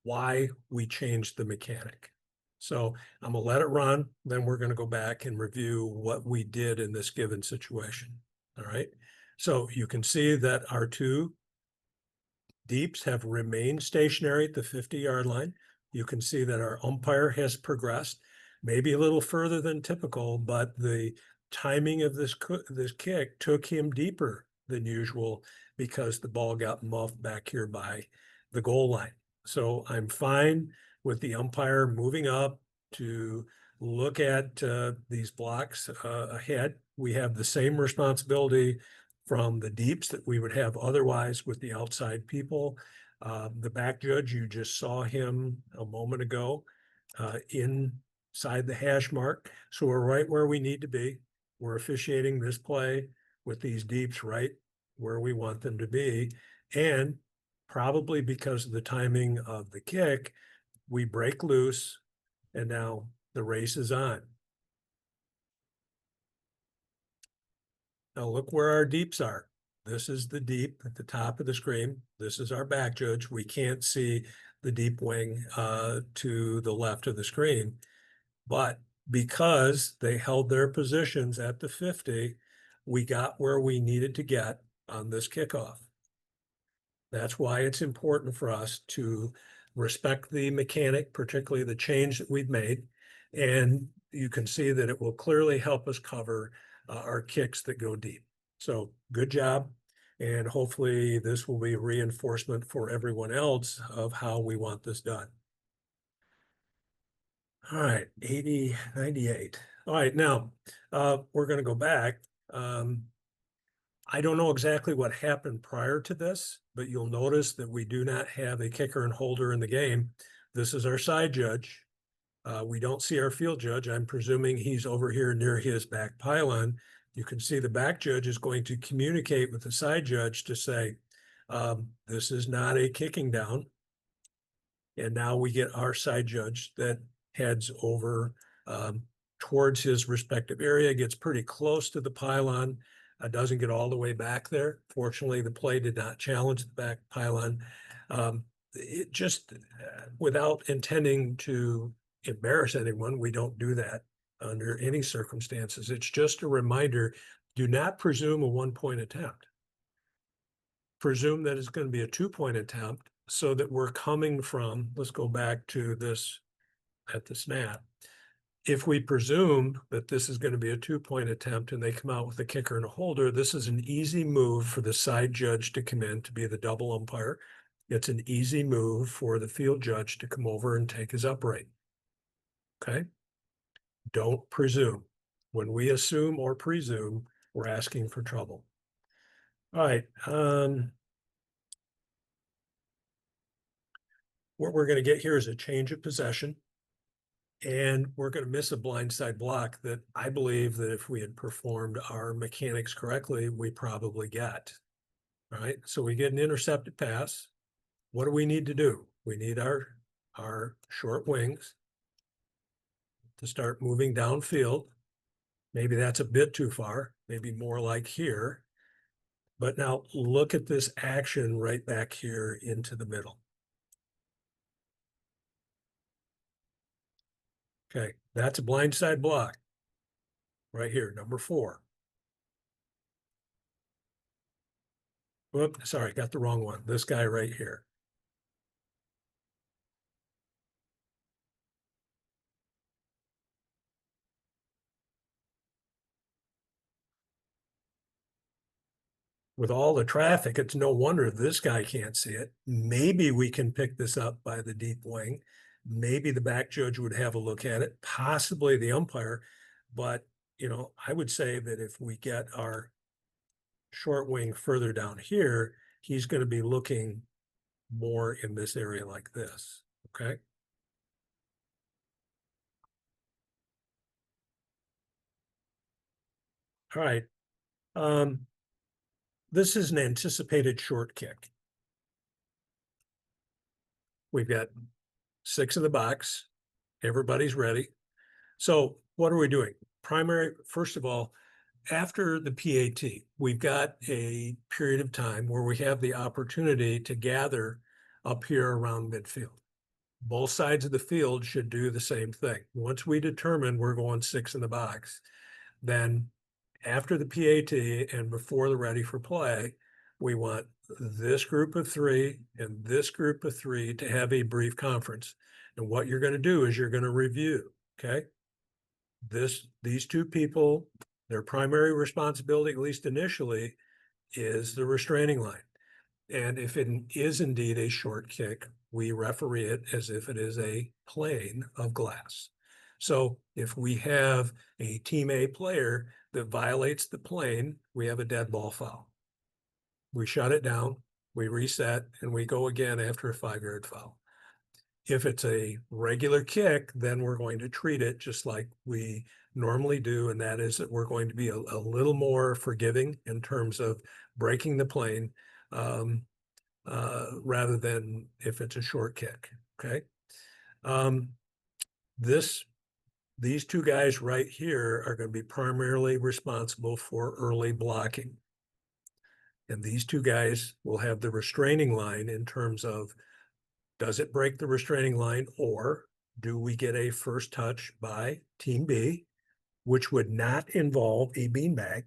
why we changed the mechanic. So I'm gonna let it run, then we're gonna go back and review what we did in this given situation. All right. So you can see that our 2 deeps have remained stationary at the 50-yard line. You can see that our umpire has progressed, maybe a little further than typical, but the timing of this kick took him deeper than usual because the ball got muffed back here by the goal line. So I'm fine with the umpire moving up to look at these blocks ahead. We have the same responsibility from the deeps that we would have otherwise with the outside people. The back judge, you just saw him a moment ago inside the hash mark. So we're right where we need to be. We're officiating this play with these deeps right where we want them to be. And probably because of the timing of the kick, we break loose and now the race is on. Now look where our deeps are. This is the deep at the top of the screen. This is our back judge. We can't see the deep wing to the left of the screen, but because they held their positions at the 50, we got where we needed to get on this kickoff. That's why it's important for us to respect the mechanic, particularly the change that we've made. And you can see that it will clearly help us cover our kicks that go deep. So good job. And hopefully this will be reinforcement for everyone else of how we want this done. All right, 80, 98. All right, now we're going to go back. I don't know exactly what happened prior to this, but you'll notice that we do not have a kicker and holder in the game. This is our side judge. We don't see our field judge. I'm presuming he's over here near his back pylon. You can see the back judge is going to communicate with the side judge to say, this is not a kicking down. And now we get our side judge that heads over towards his respective area, gets pretty close to the pylon, doesn't get all the way back there. Fortunately, the play did not challenge the back pylon. It just, without intending to embarrass anyone, we don't do that under any circumstances. It's just a reminder, do not presume a 1-point attempt. Presume that it's going to be a 2-point attempt so that we're coming from, let's go back to this at the snap. if we presume that this is going to be a 2-point attempt and they come out with a kicker and a holder, this is an easy move for the side judge to come in to be the double umpire. It's an easy move for the field judge to come over and take his upright. Okay? Don't presume. When we assume or presume, we're asking for trouble. All right. What we're going to get here is a change of possession. And we're going to miss a blindside block that I believe that if we had performed our mechanics correctly, we probably get. All right. So we get an intercepted pass. What do we need to do? We need our short wings to start moving downfield. Maybe that's a bit too far, maybe more like here. But now look at this action right back here into the middle. Okay, that's a blindside block right here, number 4. Whoop, sorry, got the wrong one. This guy right here. With all the traffic, it's no wonder this guy can't see it. Maybe we can pick this up by the deep wing. Maybe the back judge would have a look at it, possibly the umpire. But, I would say that if we get our short wing further down here, he's going to be looking more in this area like this. Okay. All right. This is an anticipated short kick. We've got 6 in the box. Everybody's ready. So what are we doing? First of all, after the PAT, we've got a period of time where we have the opportunity to gather up here around midfield. Both sides of the field should do the same thing. Once we determine we're going 6 in the box, then after the PAT and before the ready for play, we want this group of 3 and this group of 3 to have a brief conference. And what you're going to do is you're going to review, okay? These 2 people, their primary responsibility, at least initially, is the restraining line. And if it is indeed a short kick, we referee it as if it is a plane of glass. So if we have a Team A player that violates the plane, we have a dead ball foul. We shut it down, we reset, and we go again after a 5-yard foul. If it's a regular kick, then we're going to treat it just like we normally do, and that is that we're going to be a little more forgiving in terms of breaking the plane rather than if it's a short kick, okay? These 2 guys right here are going to be primarily responsible for early blocking. And these 2 guys will have the restraining line in terms of, does it break the restraining line, or do we get a first touch by Team B, which would not involve a beanbag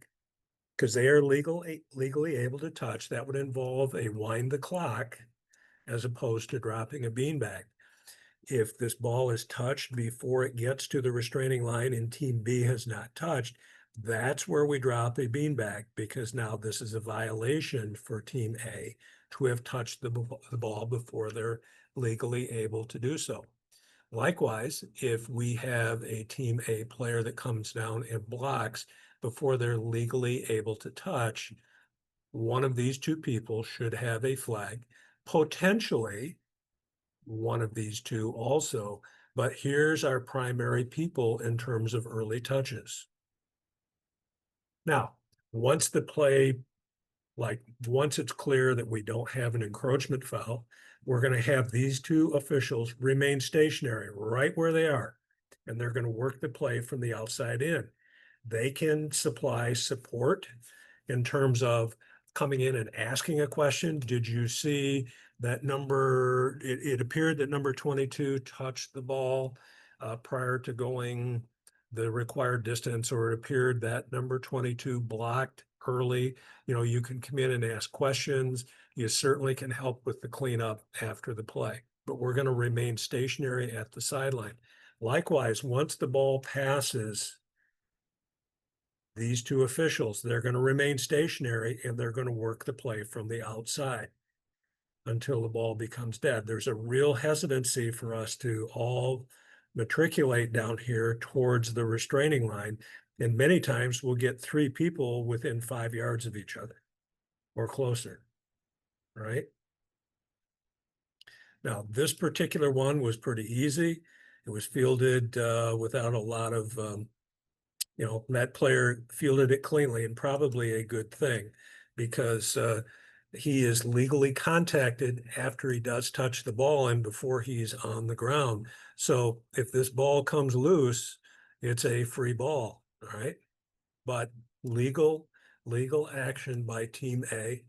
because they are legally able to touch. That would involve a wind the clock as opposed to dropping a beanbag. If this ball is touched before it gets to the restraining line and Team B has not touched, that's where we drop a beanbag, because now this is a violation for Team A to have touched the ball before they're legally able to do so. Likewise, if we have a Team A player that comes down and blocks before they're legally able to touch, one of these 2 people should have a flag, potentially one of these 2 also, but here's our primary people in terms of early touches. Now, once it's clear that we don't have an encroachment foul, we're going to have these 2 officials remain stationary right where they are, and they're going to work the play from the outside in. They can supply support in terms of coming in and asking a question. Did you see that number? It appeared that number 22 touched the ball prior to going the required distance, or it appeared that number 22 blocked early. You can come in and ask questions. You certainly can help with the cleanup after the play, but we're going to remain stationary at the sideline. Likewise, once the ball passes these two officials, they're going to remain stationary and they're going to work the play from the outside until the ball becomes dead. There's a real hesitancy for us to all matriculate down here towards the restraining line. And many times we'll get three people within 5 yards of each other or closer, right? Now, this particular one was pretty easy. It was fielded without a lot of, that player fielded it cleanly, and probably a good thing, because he is legally contacted after he does touch the ball and before he's on the ground. So if this ball comes loose, it's a free ball, all right? But legal action by Team A.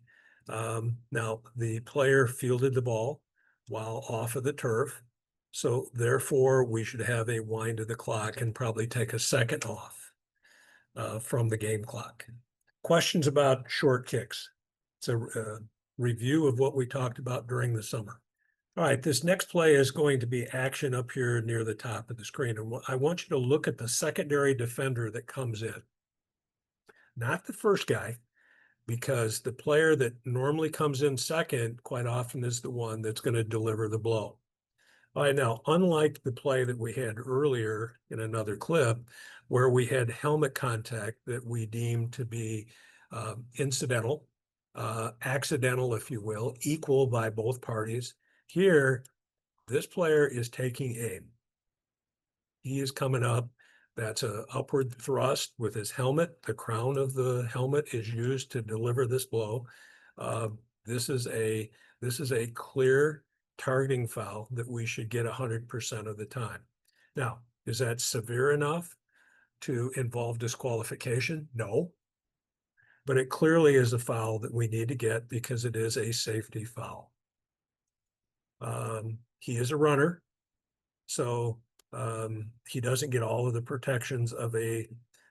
Now, the player fielded the ball while off of the turf. So therefore, we should have a wind of the clock and probably take a second off from the game clock. Questions about short kicks? It's a review of what we talked about during the summer. All right, this next play is going to be action up here near the top of the screen. And I want you to look at the secondary defender that comes in. Not the first guy, because the player that normally comes in second quite often is the one that's going to deliver the blow. All right, now, unlike the play that we had earlier in another clip, where we had helmet contact that we deemed to be incidental, accidental, if you will, equal by both parties, here, this player is taking aim. He is coming up. That's an upward thrust with his helmet. The crown of the helmet is used to deliver this blow. This is a clear targeting foul that we should get 100% of the time. Now, is that severe enough to involve disqualification? No. But it clearly is a foul that we need to get because it is a safety foul. He is a runner, so he doesn't get all of the protections of a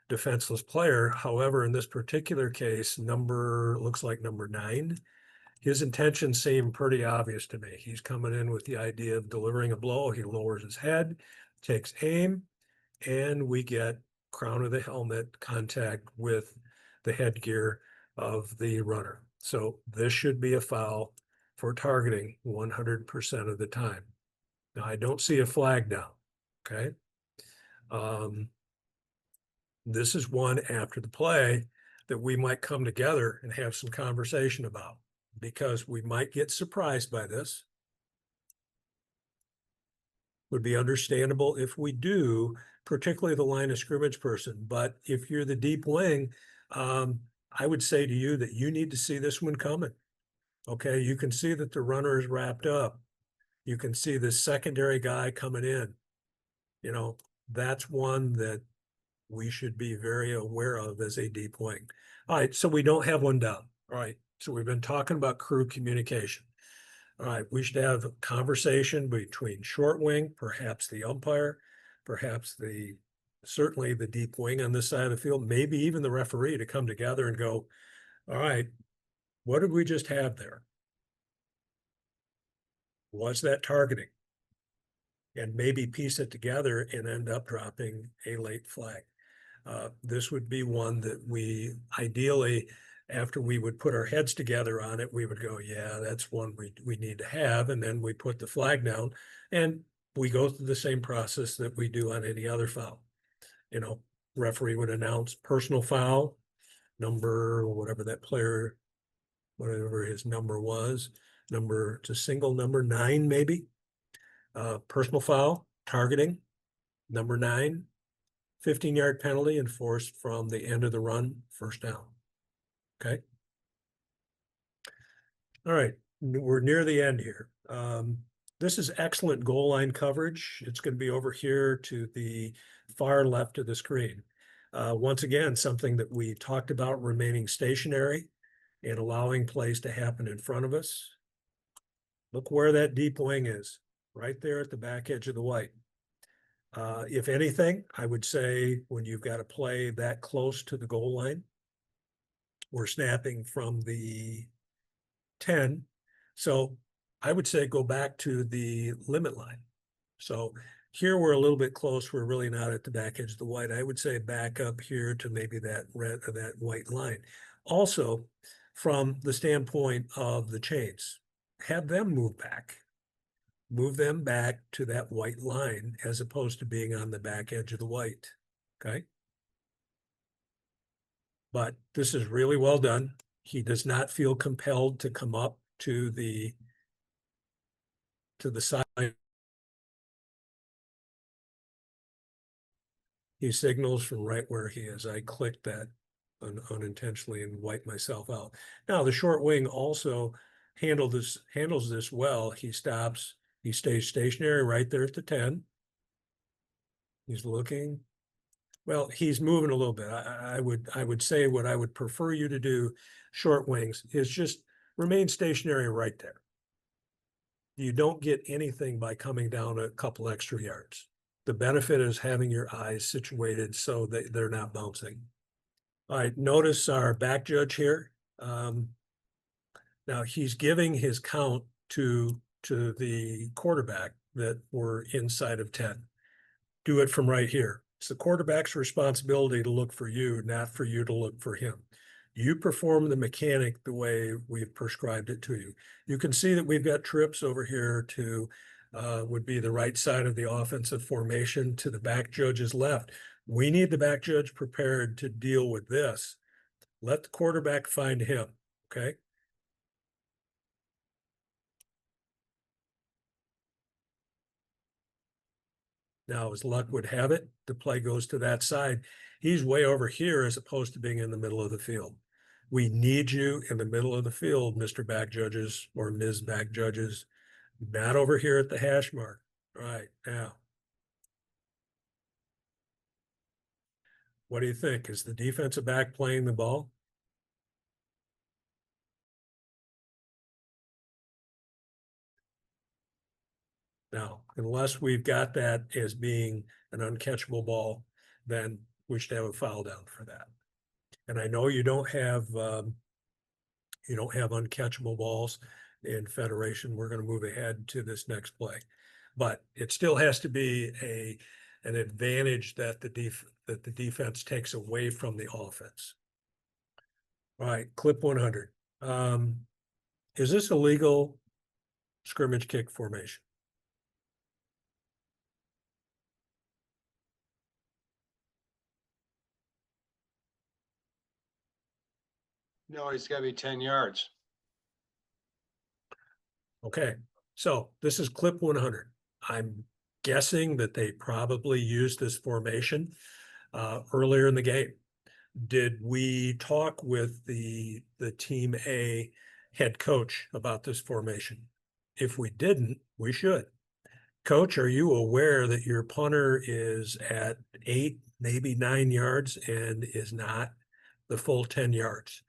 defenseless player. However, in this particular case, looks like number 9, his intentions seem pretty obvious to me. He's coming in with the idea of delivering a blow. He lowers his head, takes aim, and we get crown of the helmet contact with the headgear of the runner. So this should be a foul for targeting 100% of the time. Now, I don't see a flag now, okay? This is one after the play that we might come together and have some conversation about, because we might get surprised by this. Would be understandable if we do, particularly the line of scrimmage person. But if you're the deep wing, I would say to you that you need to see this one coming. Okay, you can see that the runner is wrapped up. You can see the secondary guy coming in. That's one that we should be very aware of as a deep wing. All right, so we don't have one down. All right, so we've been talking about crew communication. All right, we should have a conversation between short wing, perhaps the umpire, perhaps certainly the deep wing on this side of the field, maybe even the referee, to come together and go, all right, what did we just have there? Was that targeting? And maybe piece it together and end up dropping a late flag. This would be one that we ideally, after we would put our heads together on it, we would go, yeah, that's one we need to have. And then we put the flag down and we go through the same process that we do on any other foul. Referee would announce personal foul, number, whatever that player, whatever his number was, it's a single number, 9 maybe. Personal foul, targeting, number 9, 15-yard penalty enforced from the end of the run, first down. Okay. All right, we're near the end here. This is excellent goal line coverage. It's going to be over here to the far left of the screen. Once again, something that we talked about, remaining stationary and allowing plays to happen in front of us. Look where that deep wing is, right there at the back edge of the white. If anything, I would say when you've got a play that close to the goal line, we're snapping from the 10. So I would say go back to the limit line. So Here we're a little bit close. We're really not at the back edge of the white. I would say back up here to maybe that red or that white line. Also, from the standpoint of the chains, have them move back. Move them back to that white line as opposed to being on the back edge of the white. Okay. But this is really well done. He does not feel compelled to come up to the side. He signals from right where he is. I clicked that unintentionally and wiped myself out. Now the short wing also handles this well. He stops, he stays stationary right there at the 10. He's looking. Well, he's moving a little bit. I would say what I would prefer you to do, short wings, is just remain stationary right there. You don't get anything by coming down a couple extra yards. The benefit is having your eyes situated so that they're not bouncing. All right, notice our back judge here. Now he's giving his count to the quarterback that were inside of 10. Do it from right here. It's the quarterback's responsibility to look for you, not for you to look for him. You perform the mechanic the way we've prescribed it to you. You can see that we've got trips over here to would be the right side of the offensive formation to the back judge's left. We need the back judge prepared to deal with this. Let the quarterback find him, okay? Now, as luck would have it, the play goes to that side. He's way over here as opposed to being in the middle of the field. We need you in the middle of the field, Mr. Back Judges or Ms. Back Judges, not over here at the hash mark. All right, now. What do you think? Is the defensive back playing the ball? Now, unless we've got that as being an uncatchable ball, then we should have a foul down for that. And I know you don't have uncatchable balls in Federation. We're going to move ahead to this next play, but it still has to be an advantage that the defense takes away from the offense. All right, clip 100. Is this a legal scrimmage kick formation? No, he's got to be 10 yards. Okay, so this is clip 100. I'm guessing that they probably used this formation earlier in the game. Did we talk with the Team A head coach about this formation? If we didn't, we should. Coach, are you aware that your punter is at 8, maybe 9 yards and is not the full 10 yards?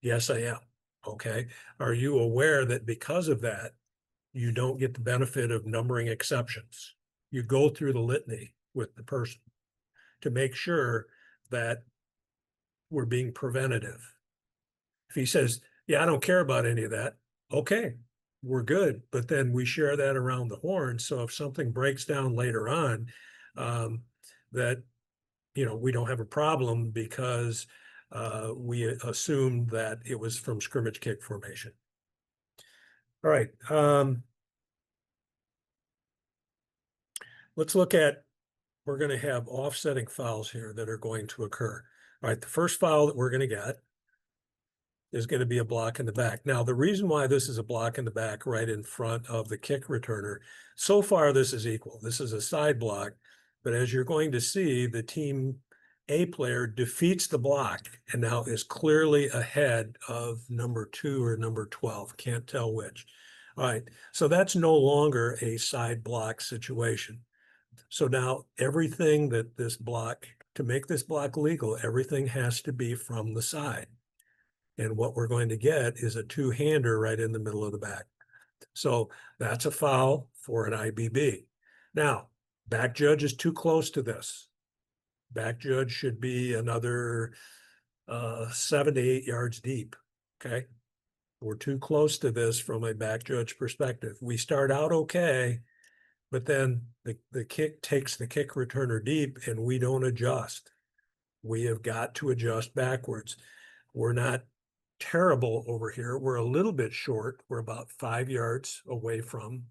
Yes, I am. Okay. Are you aware that because of that, you don't get the benefit of numbering exceptions? You go through the litany with the person to make sure that we're being preventative. If he says, yeah, I don't care about any of that, okay, we're good. But then we share that around the horn. So if something breaks down later on, that, we don't have a problem because we assumed that it was from scrimmage kick formation. All right. Let's look at, we're going to have offsetting fouls here that are going to occur. All right. The first foul that we're going to get is going to be a block in the back. Now, the reason why this is a block in the back right in front of the kick returner, so far this is equal. This is a side block, but as you're going to see, the Team A player defeats the block and now is clearly ahead of number 2 or number 12. Can't tell which. All right, so that's no longer a side block situation. So now everything that this block, to make this block legal, everything has to be from the side. And what we're going to get is a two-hander right in the middle of the back. So that's a foul for an IBB. Now, back judge is too close to this. Back judge should be another 7 to 8 yards deep, okay? We're too close to this from a back judge perspective. We start out okay, but then the kick takes the kick returner deep and we don't adjust. We have got to adjust backwards. We're not terrible over here. We're a little bit short. We're about 5 yards away from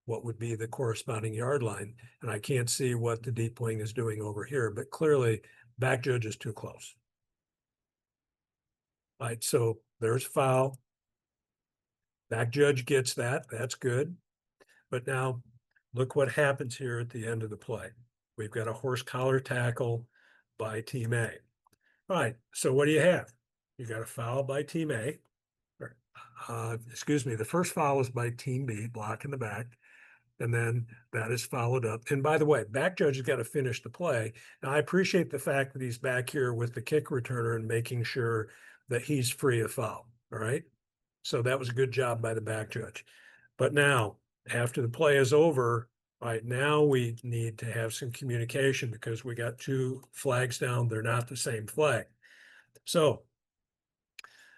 what would be the corresponding yard line. And I can't see what the deep wing is doing over here, but clearly back judge is too close. All right, so there's foul. Back judge gets that. That's good. But now look what happens here at the end of the play. We've got a horse collar tackle by team A. All right, so what do you have? You got a foul by team A. Excuse me, the first foul is by team B, block in the back. And then that is followed up. And by the way, back judge has got to finish the play. Now, I appreciate the fact that he's back here with the kick returner and making sure that he's free of foul. All right. So that was a good job by the back judge. But now, after the play is over, all right, now we need to have some communication because we got 2 flags down. They're not the same flag. So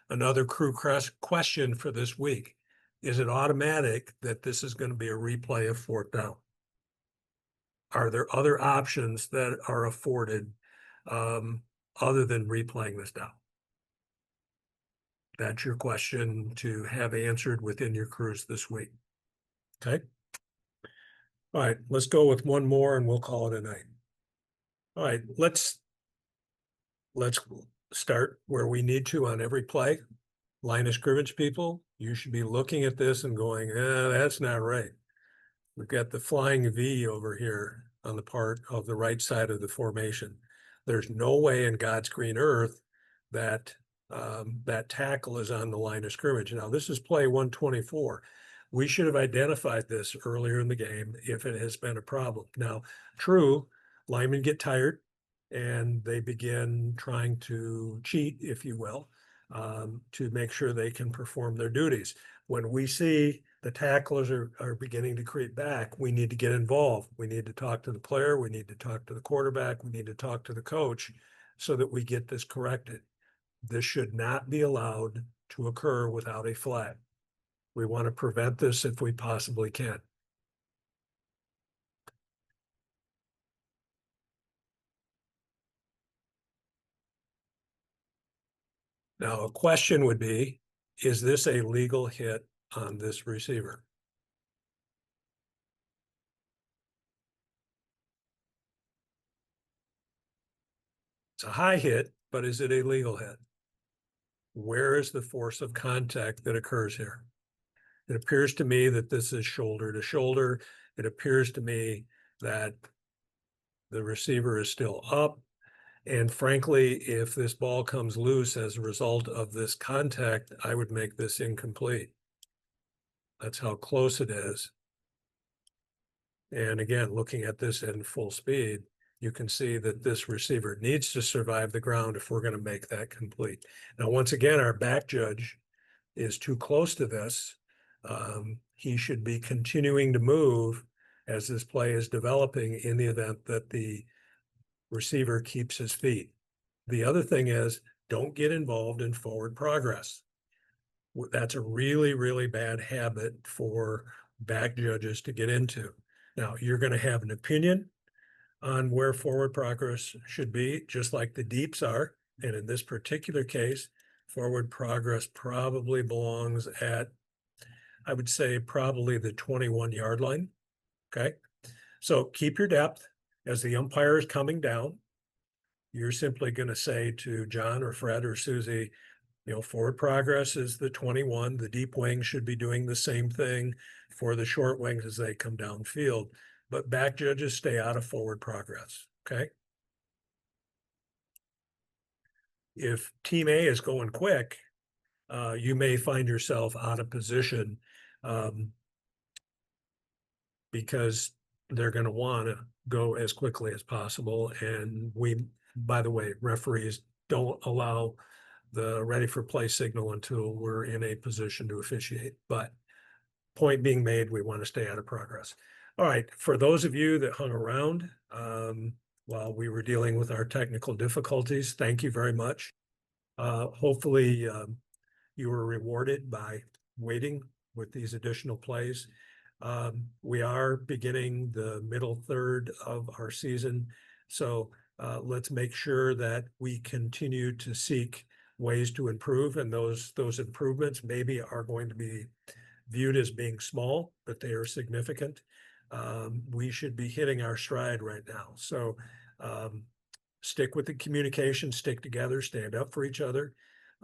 another crew question for this week. Is it automatic that this is going to be a replay of 4th down? Are there other options that are afforded other than replaying this down? That's your question to have answered within your crews this week. Okay. All right, let's go with one more and we'll call it a night. All right, let's start where we need to on every play. Line of scrimmage people, you should be looking at this and going, that's not right. We've got the flying V over here on the part of the right side of the formation. There's no way in God's green earth that that tackle is on the line of scrimmage. Now, this is play 124. We should have identified this earlier in the game if it has been a problem. Now, true, linemen get tired and they begin trying to cheat, if you will, to make sure they can perform their duties. When we see the tacklers are beginning to creep back, we need to get involved. We need to talk to the player. We need to talk to the quarterback. We need to talk to the coach so that we get this corrected. This should not be allowed to occur without a flag. We want to prevent this if we possibly can. Now, a question would be, is this a legal hit on this receiver? It's a high hit, but is it a legal hit? Where is the force of contact that occurs here? It appears to me that this is shoulder to shoulder. It appears to me that the receiver is still up. And frankly, if this ball comes loose as a result of this contact, I would make this incomplete. That's how close it is. And again, looking at this in full speed, you can see that this receiver needs to survive the ground if we're going to make that complete. Now, once again, our back judge is too close to this. He should be continuing to move as this play is developing in the event that the receiver keeps his feet. The other thing is, don't get involved in forward progress. That's a really, really bad habit for back judges to get into. Now, you're going to have an opinion on where forward progress should be, just like the deeps are. And in this particular case, forward progress probably belongs at, I would say, probably the 21-yard line. Okay. So keep your depth as the umpire is coming down. You're simply going to say to John or Fred or Susie, forward progress is the 21. The deep wings should be doing the same thing for the short wings as they come downfield. But back judges stay out of forward progress. Okay. If team A is going quick, you may find yourself out of position because they're going to want to go as quickly as possible. And by the way, referees don't allow the ready for play signal until we're in a position to officiate. But point being made, we want to stay out of progress. All right, for those of you that hung around while we were dealing with our technical difficulties, thank you very much. Hopefully you were rewarded by waiting with these additional plays. We are beginning the middle third of our season. So let's make sure that we continue to seek ways to improve, and those improvements maybe are going to be viewed as being small, but they are significant. We should be hitting our stride right now. So stick with the communication, stick together, stand up for each other,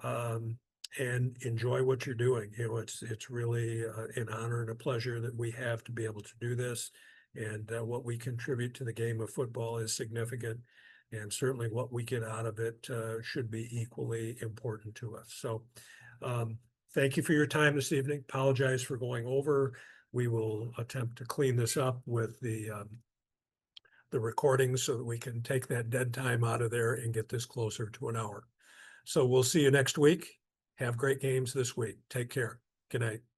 and enjoy what you're doing. You know, it's really an honor and a pleasure that we have to be able to do this. And what we contribute to the game of football is significant. And certainly what we get out of it should be equally important to us. So thank you for your time this evening. Apologize for going over. We will attempt to clean this up with the recordings so that we can take that dead time out of there and get this closer to an hour. So we'll see you next week. Have great games this week. Take care. Good night.